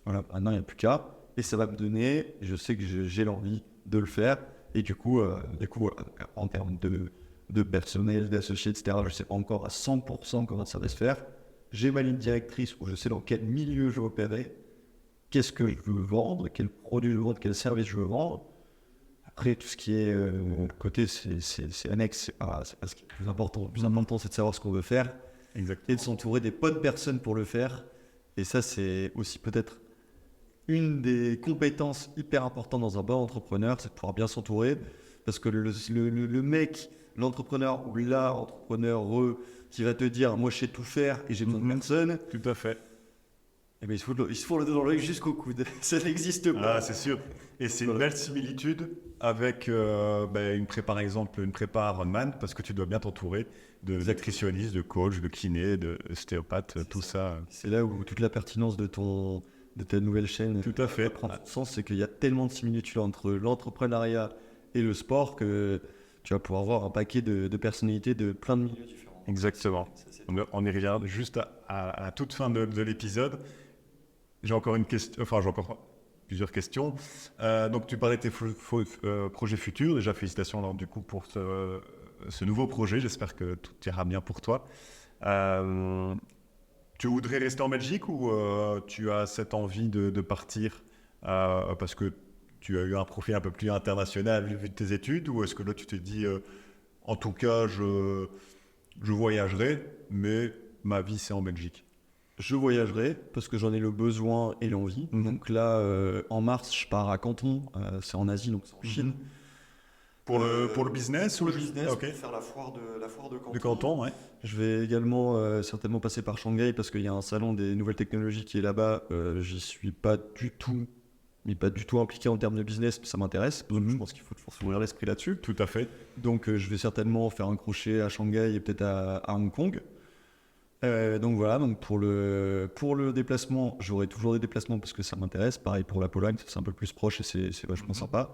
Voilà, maintenant, il n'y a plus qu'à. Et ça va me donner, je sais que j'ai l'envie de le faire. Et du coup, en termes de personnel, d'associés, etc., je ne sais pas encore à 100% comment ça va se faire. J'ai ma ligne directrice où je sais dans quel milieu je veux opérer. Qu'est-ce que je veux vendre, quel produit je veux vendre, quel service je veux vendre. Après, tout ce qui est côté, c'est annexe, c'est pas ce qui est le plus important. Le plus important, c'est de savoir ce qu'on veut faire. Exactement. Et de s'entourer des bonnes personnes pour le faire. Et ça, c'est aussi peut-être une des compétences hyper importantes dans un bon entrepreneur, c'est de pouvoir bien s'entourer. Parce que le mec, l'entrepreneur ou l'entrepreneur qui va te dire, moi, je sais tout faire et j'ai besoin de personne. Tout à fait. Eh bien, il se faut le dos dans l'œil jusqu'au coude. Ça n'existe pas. Ah, c'est sûr. Et c'est une belle similitude avec par exemple une prépa Ironman parce que tu dois bien t'entourer de nutritionnistes, de coachs, de kinés, de ostéopathes, tout ça. C'est là où toute la pertinence de ta nouvelle chaîne Tout à fait. prend son sens. C'est qu'il y a tellement de similitudes entre l'entrepreneuriat et le sport que tu vas pouvoir voir un paquet de personnalités de plein de milieux différents. Exactement. On y revient juste à la toute fin de l'épisode. J'ai encore plusieurs questions. Donc, tu parlais de tes projets futurs. Déjà, félicitations alors, du coup, pour ce nouveau projet. J'espère que tout ira bien pour toi. Tu voudrais rester en Belgique ou tu as cette envie de partir parce que tu as eu un profil un peu plus international vu de tes études, ou est-ce que là, tu t'es dit, en tout cas, je voyagerai, mais ma vie, c'est en Belgique? Je voyagerai parce que j'en ai le besoin et l'envie. Donc là, en mars, je pars à Canton. C'est en Asie, donc c'est en Chine. Pour le business Pour le business, Ok. pour faire la foire de Canton. De Canton, ouais. Je vais également certainement passer par Shanghai parce qu'il y a un salon des nouvelles technologies qui est là-bas. J'y suis pas du tout impliqué en termes de business, mais ça m'intéresse. Je pense qu'il faut toujours s'ouvrir l'esprit là-dessus. Tout à fait. Donc je vais certainement faire un crochet à Shanghai et peut-être à Hong Kong. Donc voilà, donc pour le déplacement, j'aurai toujours des déplacements parce que ça m'intéresse. Pareil pour la Pologne, c'est un peu plus proche et c'est vachement sympa.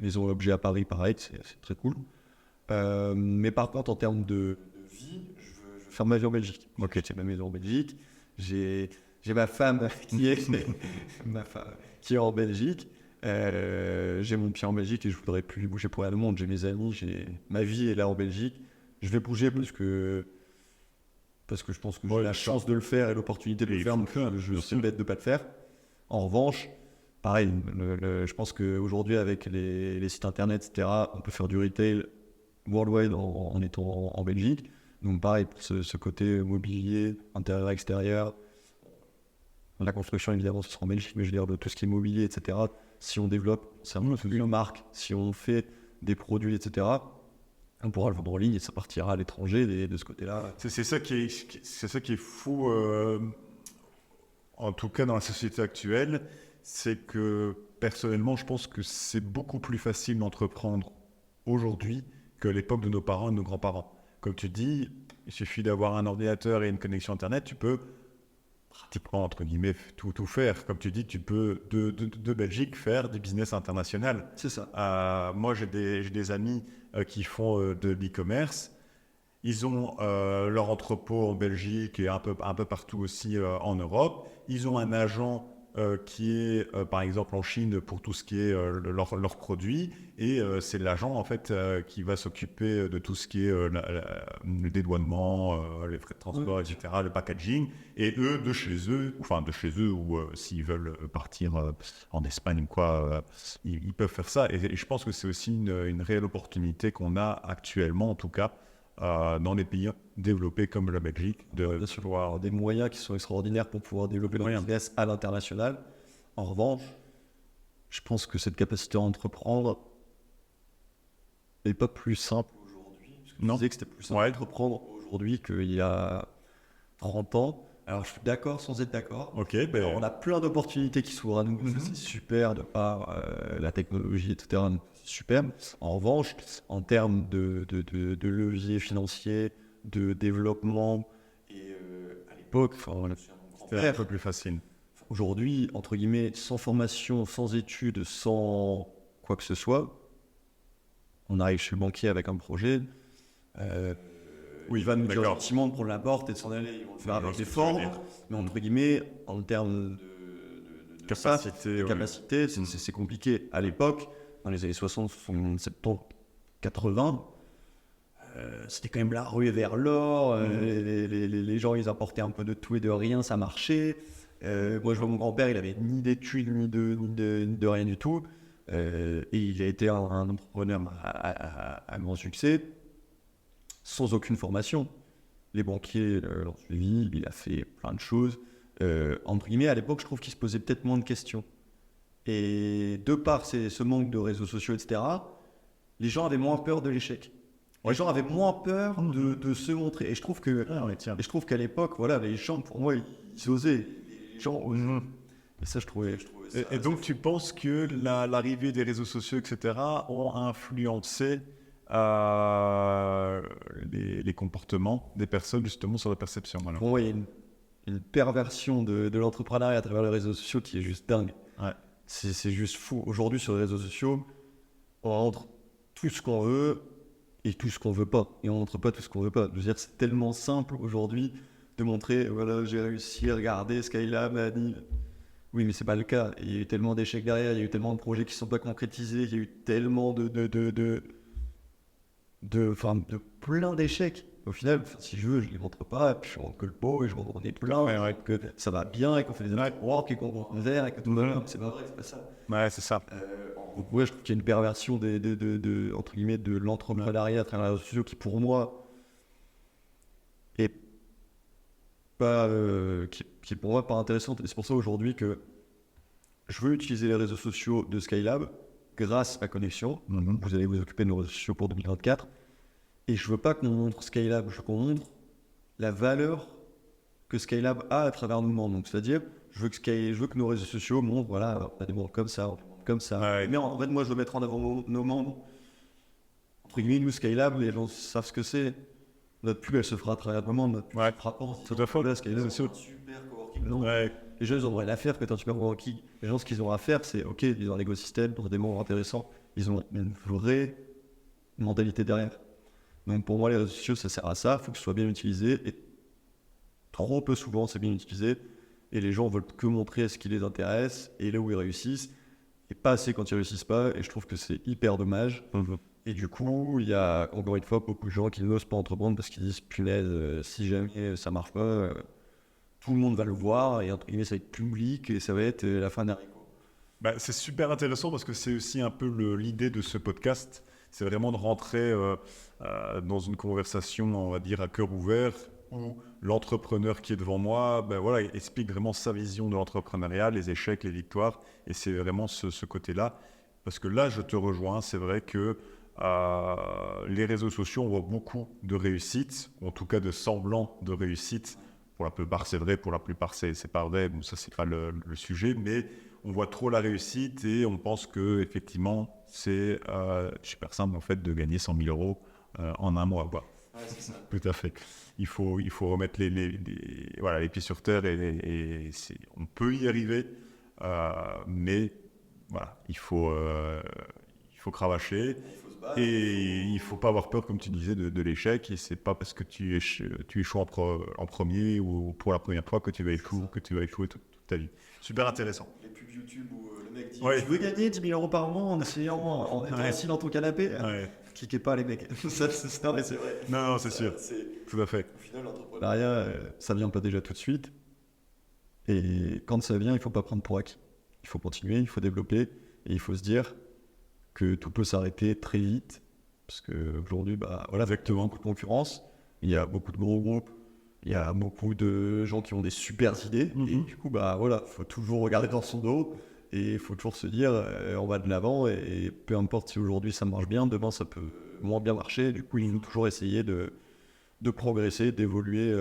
Maison objet à Paris, pareil, c'est très cool. Mais par contre, en termes de vie, je veux faire ma vie en Belgique. Ok, j'ai ma maison en Belgique. J'ai ma femme qui est qui est en Belgique. J'ai mon pied en Belgique et je voudrais plus bouger pour rien au monde. J'ai mes amis, ma vie est là en Belgique. Je vais bouger parce que je pense que j'ai la chance de le faire et l'opportunité de le faire. Donc je suis bête de ne pas le faire. En revanche, pareil, je pense qu'aujourd'hui, avec les sites internet, etc., on peut faire du retail worldwide en étant en Belgique. Donc pareil, pour ce côté mobilier, intérieur, extérieur, la construction évidemment ce sera en Belgique, mais je veux dire de tout ce qui est mobilier, etc., si on développe une marque, si on fait des produits, etc., on pourra le vendre en ligne et ça partira à l'étranger de ce côté-là. C'est ça qui est fou, en tout cas dans la société actuelle, c'est que personnellement, je pense que c'est beaucoup plus facile d'entreprendre aujourd'hui que l'époque de nos parents et de nos grands-parents. Comme tu dis, il suffit d'avoir un ordinateur et une connexion Internet, tu peux pratiquement, entre guillemets, tout faire. Comme tu dis, tu peux de Belgique faire du business international. C'est ça. Moi, j'ai des amis qui font de l'e-commerce. Ils ont leur entrepôt en Belgique et un peu partout aussi en Europe. Ils ont un agent qui est, par exemple, en Chine pour tout ce qui est leurs produits. Et c'est l'agent, en fait, qui va s'occuper de tout ce qui est le dédouanement, les frais de transport, etc., le packaging. Et eux, de chez eux, ou s'ils veulent partir en Espagne ou quoi, ils peuvent faire ça. Et je pense que c'est aussi une réelle opportunité qu'on a actuellement, en tout cas, dans les pays développés comme la Belgique, de avoir des moyens qui sont extraordinaires pour pouvoir développer notre business à l'international. En revanche, je pense que cette capacité à entreprendre n'est pas plus simple aujourd'hui. Je disais que c'était plus simple d'entreprendre aujourd'hui qu'il y a 30 ans. Alors je suis d'accord sans être d'accord. On a plein d'opportunités qui s'ouvrent à nous. C'est super de par la technologie, etc. C'est super. En revanche, en termes de levier financier, de développement, et à l'époque, c'était un peu plus facile. Aujourd'hui, entre guillemets, sans formation, sans études, sans quoi que ce soit, on arrive chez le banquier avec un projet. Il va nous dire gentiment de prendre la porte et de s'en aller. Ils vont le faire avec des formes, mais entre guillemets, en termes de capacité, c'est compliqué. À l'époque, dans les années 60, 70, 80, c'était quand même la ruée vers l'or. Les gens, ils apportaient un peu de tout et de rien, ça marchait. Moi, je vois mon grand-père, il avait ni d'études, ni de rien du tout. Et il a été un entrepreneur à grand succès, sans aucune formation. Les banquiers l'ont suivi, il a fait plein de choses. Entre guillemets, à l'époque, je trouve qu'il se posait peut-être moins de questions. Et de par ce manque de réseaux sociaux, etc., les gens avaient moins peur de l'échec. Les gens avaient moins peur de se montrer. Et je trouve qu'à l'époque, voilà, les gens, pour moi, ils osaient. Les gens osaient. Et ça, je trouvais ça. Et donc, tu penses que l'arrivée des réseaux sociaux, etc., ont influencé les comportements des personnes, justement, sur la perception. Voilà. Pour moi, il y a une perversion de l'entrepreneuriat à travers les réseaux sociaux qui est juste dingue. C'est juste fou. Aujourd'hui, sur les réseaux sociaux, on montre tout ce qu'on veut et tout ce qu'on veut pas. Et on montre pas tout ce qu'on veut pas. Je veux dire, c'est tellement simple aujourd'hui de montrer, voilà, j'ai réussi, regardez, Skylab a dit. Oui, mais c'est pas le cas. Il y a eu tellement d'échecs derrière, il y a eu tellement de projets qui sont pas concrétisés, il y a eu tellement de plein d'échecs. Au final, si je veux, je les montre pas, et puis je montre que le beau, et je montre qu'on est plein, et que ça va bien, et qu'on fait des work, et qu'on est vert, et que tout va bien. C'est pas vrai, c'est pas ça. Ouais, c'est ça. Je trouve qu'il y a une perversion entre guillemets, de l'entrepreneuriat à travers les réseaux sociaux qui, pour moi, est pas, qui est pour moi pas intéressante. Et c'est pour ça aujourd'hui que je veux utiliser les réseaux sociaux de Skylab grâce à Connexion. Vous allez vous occuper de nos réseaux sociaux pour 2024. Et je veux pas qu'on montre Skylab, je veux qu'on montre la valeur que Skylab a à travers nos membres. Donc, c'est-à-dire, je veux que nos réseaux sociaux montrent, voilà, on a des membres comme ça, comme ça. Ouais. Mais en fait, moi, je veux mettre en avant nos membres. Entre guillemets, nous, Skylab, les gens savent ce que c'est. Notre pub, elle se fera à travers nos membres. Notre pub frappante. Tout à fait. Là, Skylab, c'est un super coworking. Les gens, ils ont rien à faire que un super coworking. Les gens, ce qu'ils ont à faire, c'est, ok, ils ont un écosystème, ils ont des membres intéressants. Ils ont une vraie mentalité derrière. Donc pour moi, les réseaux sociaux, ça sert à ça. Il faut que ce soit bien utilisé. Et trop peu souvent, c'est bien utilisé. Et les gens veulent que montrer ce qui les intéresse et là où ils réussissent. Et pas assez quand ils réussissent pas. Et je trouve que c'est hyper dommage. Et du coup, il y a encore une fois beaucoup de gens qui n'osent pas entreprendre parce qu'ils disent punaise, si jamais ça marche pas, tout le monde va le voir. Et entre guillemets, ça va être public et ça va être la fin d'un haricot. C'est super intéressant parce que c'est aussi un peu l'idée de ce podcast. C'est vraiment de rentrer dans une conversation, on va dire, à cœur ouvert, où l'entrepreneur qui est devant moi, ben voilà, explique vraiment sa vision de l'entrepreneuriat, les échecs, les victoires, et c'est vraiment ce côté-là. Parce que là, je te rejoins, c'est vrai que les réseaux sociaux, on voit beaucoup de réussite, ou en tout cas de semblant de réussite. Pour la plupart, c'est vrai, pour la plupart, c'est pas vrai. Bon, ça, c'est pas le sujet, mais on voit trop la réussite et on pense que effectivement, c'est super simple en fait de gagner 100 000 euros en un mois, quoi. Ouais, c'est ça. Tout à fait. Il faut remettre voilà, les pieds sur terre et on peut y arriver, mais voilà, il faut cravacher. Il faut se battre. Et il faut pas avoir peur, comme tu disais, de l'échec. Et c'est pas parce que tu échoues en premier ou pour la première fois que tu vas échouer toute ta vie. Super intéressant. Les pubs YouTube où le mec dit Ouais. tu veux gagner 10 000 euros par mois en essayant en étant Ouais. assis dans ton canapé. Ouais. Cliquez pas les mecs. Ça, non, mais c'est vrai. Non, c'est sûr. Tout à fait. Au final, l'entrepreneuriat, ça vient pas déjà tout de suite. Et quand ça vient, il faut pas prendre pour acquis. Il faut continuer, il faut développer. Et il faut se dire que tout peut s'arrêter très vite. Parce qu'aujourd'hui, bah, voilà, exactement, beaucoup de concurrence. Il y a beaucoup de gros groupes. Il y a beaucoup de gens qui ont des super idées. Et du coup, bah, voilà, faut toujours regarder dans son dos. Et il faut toujours se dire, on va de l'avant. Et peu importe si aujourd'hui ça marche bien, demain ça peut moins bien marcher. Du coup, il faut toujours essayer de progresser, d'évoluer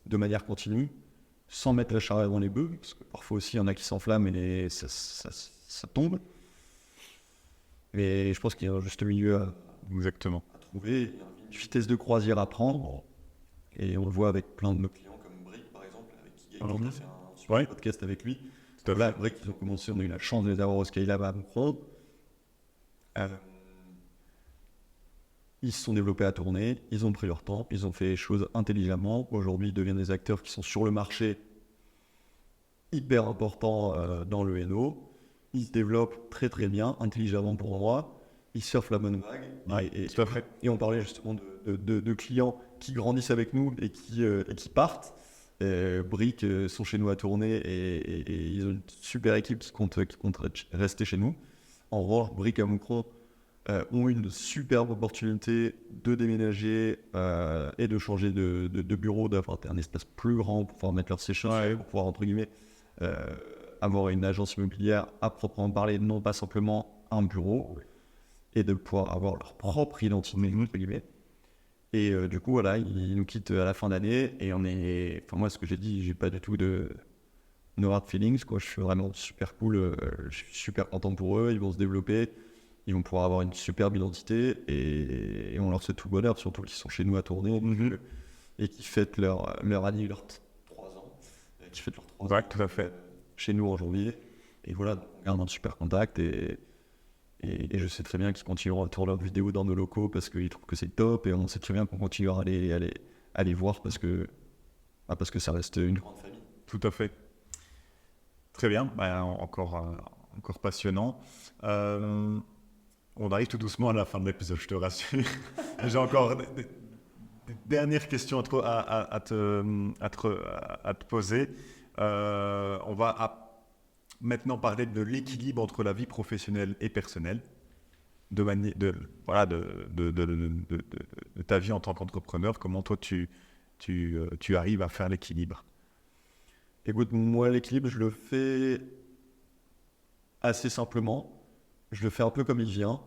de manière continue, sans mettre la charrue devant les bœufs. Parce que parfois aussi, il y en a qui s'enflamment et ça tombe. Mais je pense qu'il y a un juste milieu à trouver, une vitesse de croisière à prendre. Et on le voit avec plein de nos clients comme Brick, par exemple, avec qui on a fait un super podcast avec lui. Là, Brick, ils ont commencé, on a eu la chance de les avoir au Skylab à Moucron. Ils se sont développés à tourner, ils ont pris leur temps, ils ont fait les choses intelligemment. Aujourd'hui, ils deviennent des acteurs qui sont sur le marché hyper importants dans le NO. Ils se développent très très bien, intelligemment pour moi. Ils surfent la bonne vague. Tout à fait. Et on parlait justement de clients qui grandissent avec nous et qui partent. Brick sont chez nous à tourner et ils ont une super équipe qui compte rester chez nous. En revanche, Brick à Moucron ont une superbe opportunité de déménager et de changer de bureau, d'avoir un espace plus grand pour pouvoir mettre leur séchage, pour pouvoir, entre guillemets, avoir une agence immobilière à proprement parler, non pas simplement un bureau, et de pouvoir avoir leur propre identité, entre guillemets. Et du coup, voilà, ils nous quittent à la fin d'année et on est... Enfin, moi, ce que j'ai dit, j'ai pas du tout de no hard feelings, quoi. Je suis vraiment super cool, je suis super content pour eux, ils vont se développer, ils vont pouvoir avoir une superbe identité et on leur souhaite tout le bonheur, surtout qu'ils sont chez nous à tourner et qui fêtent leur année, leurs 3 ans, qui fêtent leurs 3 ans tout à fait. chez nous en janvier. Et voilà, on garde un super contact et je sais très bien qu'ils continueront à tourner leurs vidéos dans nos locaux parce qu'ils trouvent que c'est top et on sait très bien qu'on continuera à les voir parce que ça reste une grande famille. Tout à fait. Très bien, encore passionnant. On arrive tout doucement à la fin de l'épisode, je te rassure. J'ai encore des dernières questions à te poser. On va maintenant parler de l'équilibre entre la vie professionnelle et personnelle, de ta vie en tant qu'entrepreneur. Comment toi tu arrives à faire l'équilibre? Écoute, moi l'équilibre je le fais assez simplement. Je le fais un peu comme il vient.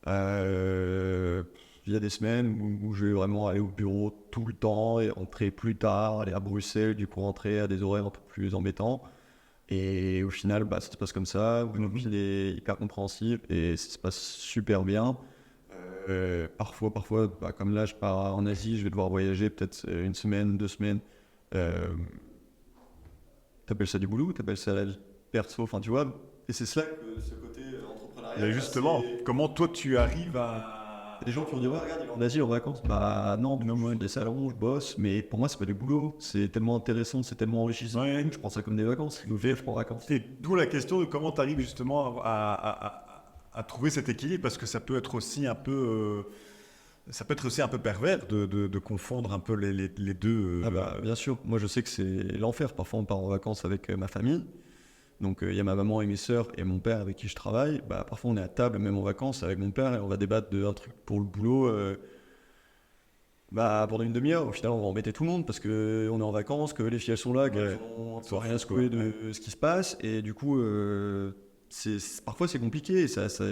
Il y a des semaines où je vais vraiment aller au bureau tout le temps et rentrer plus tard, aller à Bruxelles, du coup rentrer à des horaires un peu plus embêtants. Et au final, ça se passe comme ça. Il est hyper compréhensible et ça se passe super bien. Parfois, comme là, je pars en Asie, je vais devoir voyager peut-être une semaine, 2 semaines. T'appelles ça du boulot ou t'appelles ça la vie perso? Enfin, tu vois. Et c'est cela que ce côté entrepreneurial. Et justement, comment toi tu arrives à... Les gens qui vont dire, regarde, il va en Asie en vacances. Non, moi, des salons, je bosse, mais pour moi, c'est pas du boulot. C'est tellement intéressant, c'est tellement enrichissant. Je prends ça comme des vacances. Je prends vacances. Et d'où la question de comment tu arrives justement à trouver cet équilibre, parce que ça peut être aussi un peu... ça peut être aussi un peu pervers de confondre un peu les deux. Bien sûr, moi je sais que c'est l'enfer. Parfois on part en vacances avec ma famille. Donc il y a ma maman et mes sœurs et mon père avec qui je travaille. Parfois on est à table, même en vacances, avec mon père et on va débattre d'un truc pour le boulot. Bah, pendant une demi-heure, au final, on va embêter tout le monde parce qu'on est en vacances, que les filles elles sont là, qu'elles ont rien secoué de ce qui se passe. Et du coup, parfois c'est compliqué.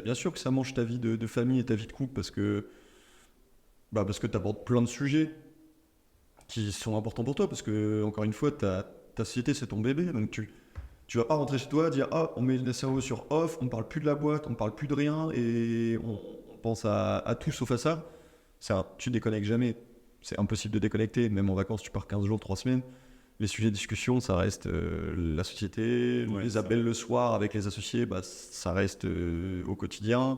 Bien sûr que ça mange ta vie de famille et ta vie de couple parce que tu abordes plein de sujets qui sont importants pour toi. Parce que, encore une fois, ta société c'est ton bébé. Donc tu vas pas rentrer chez toi, dire ah, on met le cerveau sur off, on parle plus de la boîte, on parle plus de rien et on pense à tout sauf à ça. Tu déconnectes jamais. C'est impossible de déconnecter. Même en vacances, tu pars 15 jours, 3 semaines. Les sujets de discussion, ça reste la société. Les appels le soir avec les associés, bah, ça reste au quotidien.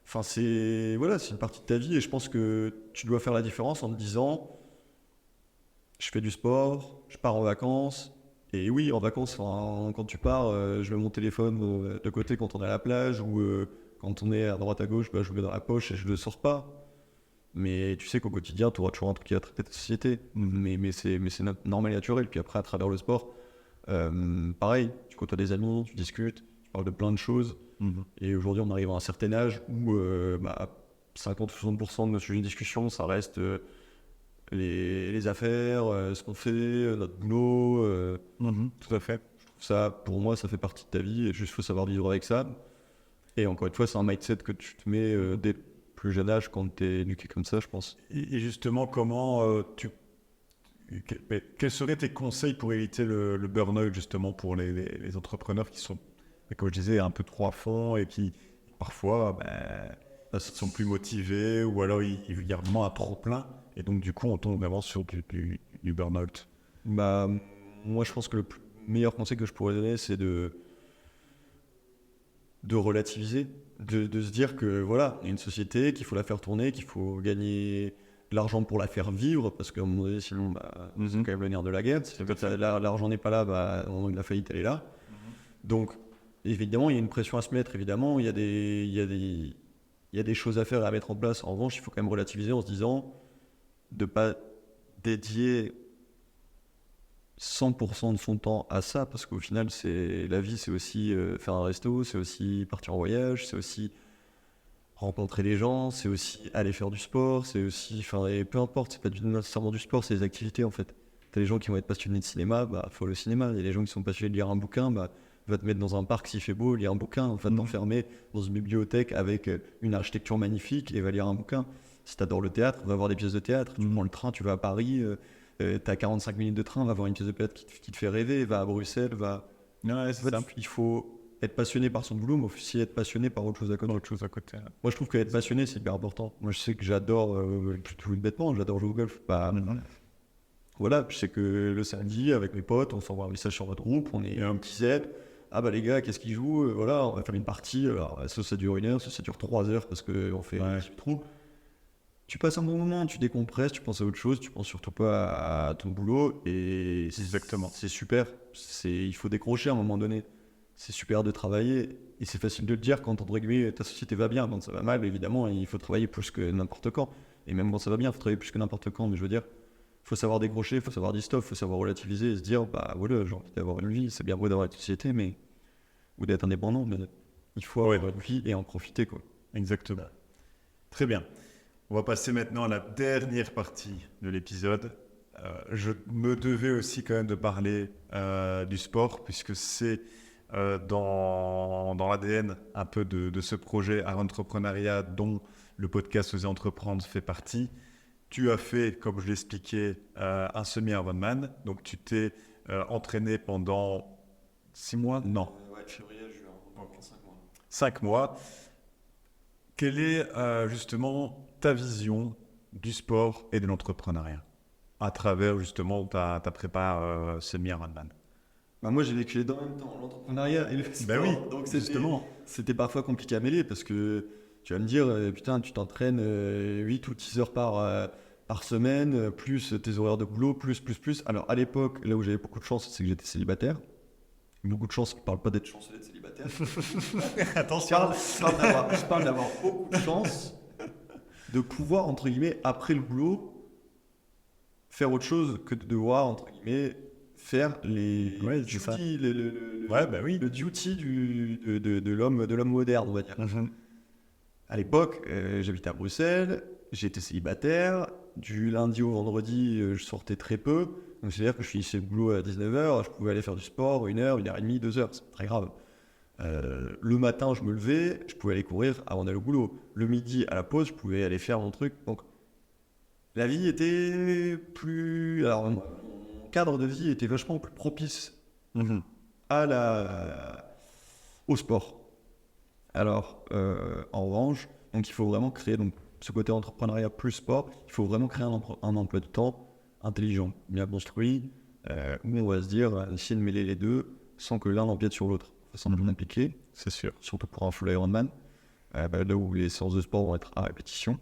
Enfin, c'est une partie de ta vie et je pense que tu dois faire la différence en te disant je fais du sport, je pars en vacances. Et oui, en vacances, quand tu pars, je mets mon téléphone de côté quand on est à la plage ou quand on est à droite à gauche, bah, je le mets dans la poche et je le sors pas. Mais tu sais qu'au quotidien, tu auras toujours un truc qui va traiter de ta société. Mais c'est normal et naturel. Puis après, à travers le sport, pareil, tu côtoies des amis, tu discutes, tu parles de plein de choses. Et aujourd'hui, on arrive à un certain âge où 50-60% de nos sujets de discussion, ça reste les affaires, ce qu'on fait, notre boulot. Tout à fait. Ça, pour moi, ça fait partie de ta vie et juste faut savoir vivre avec ça. Et encore une fois, c'est un mindset que tu te mets dès plus jeune âge quand tu es éduqué comme ça, je pense. Et justement, comment quels seraient tes conseils pour éviter le burn-out, justement, pour les entrepreneurs qui sont, comme je disais, un peu trop à fond et qui, parfois, sont plus motivés ou alors il y a vraiment un trop-plein et donc, du coup, on tombe vraiment sur du burn-out. Bah, moi, je pense que le meilleur conseil que je pourrais donner, c'est de relativiser, de se dire que voilà, il y a une société, qu'il faut la faire tourner, qu'il faut gagner de l'argent pour la faire vivre, parce qu'à un moment donné, sinon, c'est quand même le nerf de la guerre. Si l'argent n'est pas là, au moment de la faillite, elle est là. Donc, évidemment, il y a une pression à se mettre, évidemment, il y a des choses à faire et à mettre en place. En revanche, il faut quand même relativiser en se disant de ne pas dédier 100% de son temps à ça, parce qu'au final, la vie, c'est aussi faire un resto, c'est aussi partir en voyage, c'est aussi rencontrer les gens, c'est aussi aller faire du sport, c'est aussi, et peu importe, c'est pas nécessairement du sport, c'est des activités en fait. T'as les gens qui vont être passionnés de cinéma, faut le cinéma. Il y a les gens qui sont passionnés de lire un bouquin, va te mettre dans un parc s'il fait beau, lire un bouquin, va t'enfermer dans une bibliothèque avec une architecture magnifique et va lire un bouquin. Si t'adores le théâtre, va voir des pièces de théâtre, tu prends le train, tu vas à Paris, t'as 45 minutes de train, va voir une pièce de théâtre qui te fait rêver, va à Bruxelles, Ouais, c'est simple. Il faut être passionné par son boulot, mais aussi être passionné par autre chose à côté. Moi, je trouve qu'être passionné, c'est hyper important. Moi, je sais que j'adore, tout bêtement, j'adore jouer au golf. Voilà, je sais que le samedi, avec mes potes, on s'envoie un message sur votre groupe, on est un petit Z. Ah les gars, qu'est-ce qu'ils jouent? Voilà, on va faire une partie. Alors, ça dure 1 heure, ça dure 3 heures parce qu'on fait un petit trou. Tu passes un bon moment, tu décompresses, tu penses à autre chose, tu penses surtout pas à ton boulot et Exactement. C'est super. Il faut décrocher à un moment donné. C'est super de travailler et c'est facile de le dire quand entre guillemets ta société va bien. Quand ça va mal, évidemment, il faut travailler plus que n'importe quand. Et même quand ça va bien, il faut travailler plus que n'importe quand. Mais je veux dire, il faut savoir décrocher, il faut savoir dire stop, il faut savoir relativiser et se dire voilà, j'ai envie d'avoir une vie, c'est bien beau d'avoir une société, ou d'être indépendant, mais il faut avoir une vie et en profiter quoi. Exactement. Très bien. On va passer maintenant à la dernière partie de l'épisode. Je me devais aussi quand même de parler du sport, puisque c'est dans l'ADN un peu de ce projet à entrepreneuriat dont le podcast Oser Entreprendre fait partie. Tu as fait, comme je l'expliquais, un semi-Ironman. Donc tu t'es entraîné pendant 6 mois? Non. Février, juin, 5 mois. 5 mois. Quelle est justement ta vision du sport et de l'entrepreneuriat à travers justement ta prépa semi-Ironman? Moi j'ai vécu les deux en même temps, l'entrepreneuriat et le sport. Oui, donc justement. C'était parfois compliqué à mêler parce que tu vas me dire, putain, tu t'entraînes 8 ou 10 heures par semaine, plus tes horaires de boulot, plus. Alors à l'époque, là où j'avais beaucoup de chance, c'est que j'étais célibataire. Beaucoup de chance, je ne parle pas d'être chanceux d'être célibataire. Attention. Je parle d'avoir beaucoup de chance de pouvoir, entre guillemets, après le boulot, faire autre chose que de devoir, entre guillemets, faire les duty, le duty de l'homme moderne, on va dire. À l'époque, j'habitais à Bruxelles, j'étais célibataire, Du lundi au vendredi, je sortais très peu. Donc c'est-à-dire que je finissais le boulot à 19h, je pouvais aller faire du sport 1 heure, 1h30, 2 heures, c'est pas très grave. Le matin, je me levais, je pouvais aller courir avant d'aller au boulot. Le midi, à la pause, je pouvais aller faire mon truc. Donc la vie était plus... Alors, mon cadre de vie était vachement plus propice au sport. Alors, en revanche, donc il faut vraiment créer donc, ce côté entrepreneuriat plus sport, il faut vraiment créer un emploi de temps intelligent, bien construit, où on va se dire, essayer de mêler les deux sans que l'un n'empiète sur l'autre. Sans bien appliquer, C'est sûr. surtout pour un full Ironman, là où les séances de sport vont être à répétition.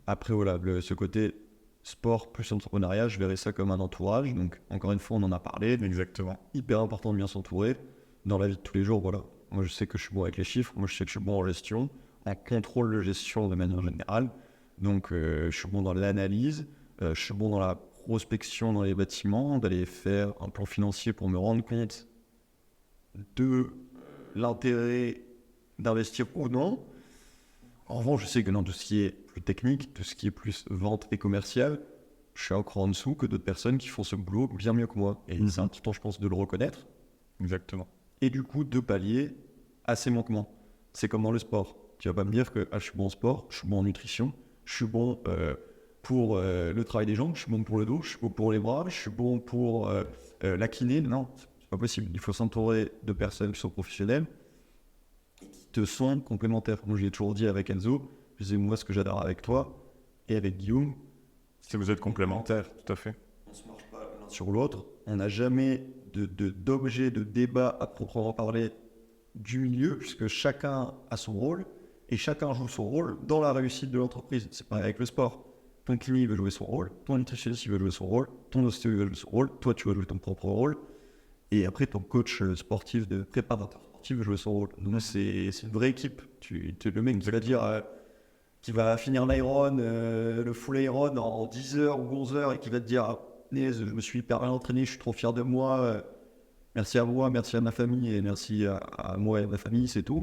Après, voilà, ce côté sport plus entrepreneuriat, je verrais ça comme un entourage. Donc, encore une fois, on en a parlé. Exactement. Hyper important de bien s'entourer dans la vie de tous les jours. Voilà. Moi, je sais que je suis bon avec les chiffres. Moi, je sais que je suis bon en gestion, en contrôle de gestion de manière générale. Donc, je suis bon dans l'analyse. Je suis bon dans la prospection dans les bâtiments, d'aller faire un plan financier pour me rendre compte de l'intérêt d'investir ou non. En revanche, je sais que dans tout ce qui est plus technique, tout ce qui est plus vente et commercial, je suis encore en dessous que d'autres personnes qui font ce boulot bien mieux que moi. Et c'est important, je pense, de le reconnaître. Exactement. Et du coup, de pallier à ces manquements. C'est comme dans le sport. Tu vas pas me dire que je suis bon en sport, je suis bon en nutrition, je suis bon pour le travail des jambes, je suis bon pour le dos, je suis bon pour les bras, je suis bon pour la kiné. Non, c'est pas possible. Il faut s'entourer de personnes qui sont professionnelles de soins complémentaires. Moi, je l'ai toujours dit avec Enzo, je disais, moi, ce que j'adore avec toi et avec Guillaume, Si vous êtes complémentaires, tout à fait. on ne se marche pas l'un sur l'autre, on n'a jamais d'objet de débat à proprement parler du milieu, puisque chacun a son rôle et chacun joue son rôle dans la réussite de l'entreprise. C'est pareil avec le sport. Ton kiné veut jouer son rôle, ton nutritionniste il veut jouer son rôle, ton ostéo veut jouer son rôle, toi tu vas jouer ton propre rôle, et après ton coach sportif de préparateur sportif veut jouer son rôle. Donc c'est une vraie équipe. Le mec qui va dire qui va finir l'Iron, le full Iron en 10 heures ou 11 heures et qui va te dire ah, je me suis hyper bien entraîné, je suis trop fier de moi, merci à moi, merci à ma famille et merci à moi et à ma famille, c'est tout.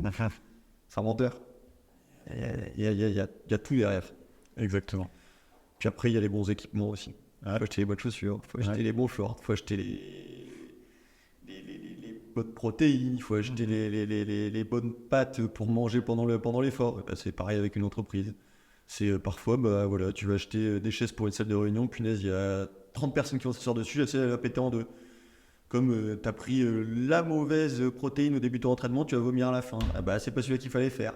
C'est un menteur. Il y a tout derrière. Exactement. Puis après, il y a les bons équipements aussi. Il faut acheter les bonnes chaussures, il faut acheter les bons shorts, il faut acheter les bonnes protéines, il faut acheter les bonnes pâtes pour manger pendant l'effort. Ben, c'est pareil avec une entreprise. C'est parfois, bah, voilà, tu vas acheter des chaises pour une salle de réunion, punaise, il y a 30 personnes qui vont s'asseoir dessus, la salle elle va péter en deux. Comme tu as pris la mauvaise protéine au début de ton entraînement, tu vas vomir à la fin. Ah bah, c'est pas celui qu'il fallait faire.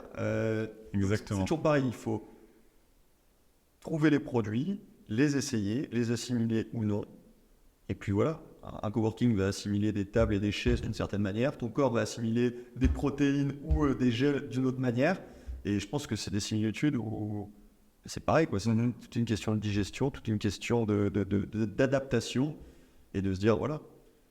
Exactement. C'est toujours pareil, il faut trouver les produits, les essayer, les assimiler ou non. Et puis voilà, un coworking va assimiler des tables et des chaises d'une certaine manière, ton corps va assimiler des protéines ou des gels d'une autre manière. Et je pense que c'est des similitudes où c'est pareil, quoi. C'est toute une question de digestion, toute une question d'adaptation et de se dire voilà.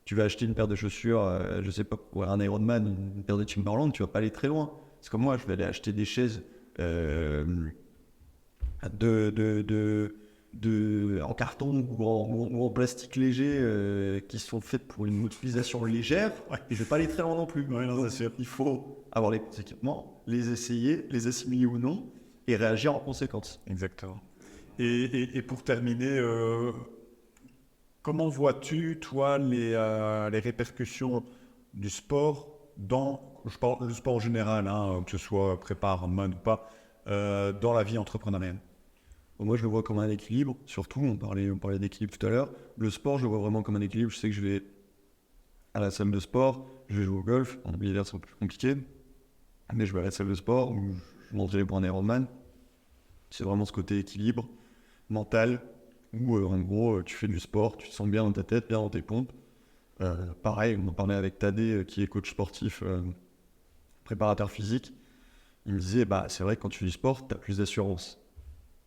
Tu vas acheter une paire de chaussures, je sais pas, pour un Ironman, une paire de Timberland, tu vas pas aller très loin. C'est comme moi, je vais aller acheter des chaises en carton ou en plastique léger qui sont faites pour une utilisation légère. Et je vais pas aller très loin non plus. Ouais, non, Donc, c'est sûr. il faut avoir les équipements, les essayer, les assimiler ou non, et réagir en conséquence. Exactement. Et pour terminer, comment vois-tu, toi, les répercussions du sport je parle du sport en général, hein, que ce soit prépare, man ou pas, dans la vie entrepreneuriale? Moi, je le vois comme un équilibre. Surtout, on parlait d'équilibre tout à l'heure. Le sport, je le vois vraiment comme un équilibre. Je sais que je vais à la salle de sport, je vais jouer au golf. En hiver, c'est un peu plus compliqué. Mais je vais à la salle de sport où je m'entraîne pour un Ironman. C'est vraiment ce côté équilibre mental où, en gros, tu fais du sport, tu te sens bien dans ta tête, bien dans tes pompes. Pareil, on en parlait avec Tadé, qui est coach sportif, préparateur physique. Il me disait, bah, c'est vrai que quand tu fais du sport, tu as plus d'assurance.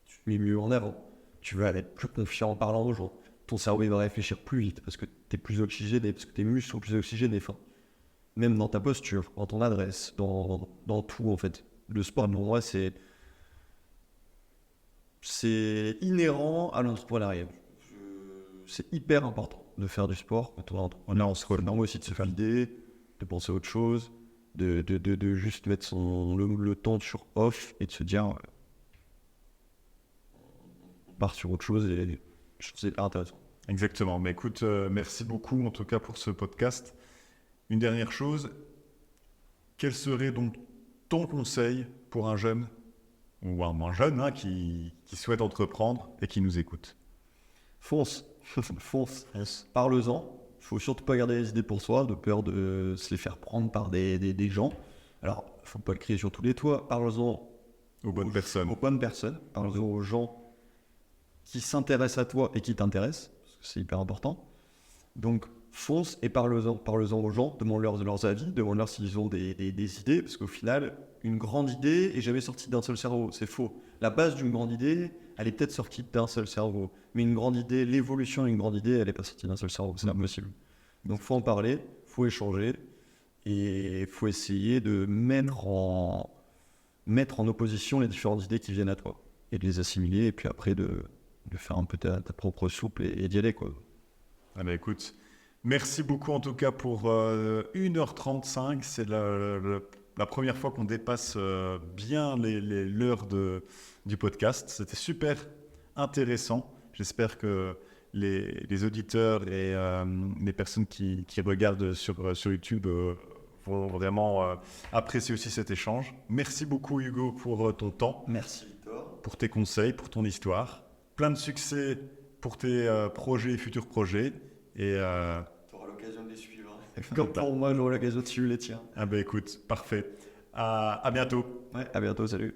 Tu te mets mieux en avant. Tu vas être plus confiant en parlant aux gens. Ton cerveau il va réfléchir plus vite parce que tu es plus oxygéné, parce que tes muscles sont plus oxygénés. Enfin, même dans ta posture, dans ton adresse, dans tout en fait. Le sport, pour moi, c'est inhérent à l'entrepreneuriat. C'est hyper important de faire du sport quand on est entrepreneur. On se normal aussi de se faire l'idée, de penser à autre chose, de juste mettre le temps sur off et de se dire repars sur autre chose et je trouve que c'est hyper intéressant. Exactement. Mais écoute, merci beaucoup en tout cas pour ce podcast. Une dernière chose, quel serait donc ton conseil pour un jeune ou un moins jeune qui souhaite entreprendre et qui nous écoute? Fonce, fonce, parle-en. Il faut surtout pas garder les idées pour soi, de peur de se les faire prendre par des gens. Alors, il faut pas le crier sur tous les toits. Parle-en Aux bonnes personnes. Aux bonnes personnes. Parle-en aux gens qui s'intéressent à toi et qui t'intéressent, parce que c'est hyper important. Donc, fonce et parle-en aux gens, demande-leur leurs avis, demande-leur s'ils ont des idées, parce qu'au final, une grande idée est jamais sortie d'un seul cerveau, c'est faux. La base d'une grande idée, elle est peut-être sortie d'un seul cerveau, mais une grande idée, l'évolution d'une grande idée, elle n'est pas sortie d'un seul cerveau, c'est impossible. Donc, faut en parler, faut échanger, et faut essayer de mettre en opposition les différentes idées qui viennent à toi, et de les assimiler, et puis après de faire un peu ta propre soupe et d'y aller, quoi. Ah bah écoute, merci beaucoup en tout cas pour 1h35. C'est la première fois qu'on dépasse bien l'heure du podcast. C'était super intéressant. J'espère que les auditeurs et les personnes qui regardent sur YouTube vont vraiment apprécier aussi cet échange. Merci beaucoup Hugo pour ton temps. Merci Victor. Pour tes conseils, pour ton histoire. Plein de succès pour tes projets et futurs projets. Et Tu auras l'occasion de les suivre. Comme pour moi, j'aurai l'occasion de suivre les tiens. ah bah écoute, parfait. À bientôt. Ouais, à bientôt, salut.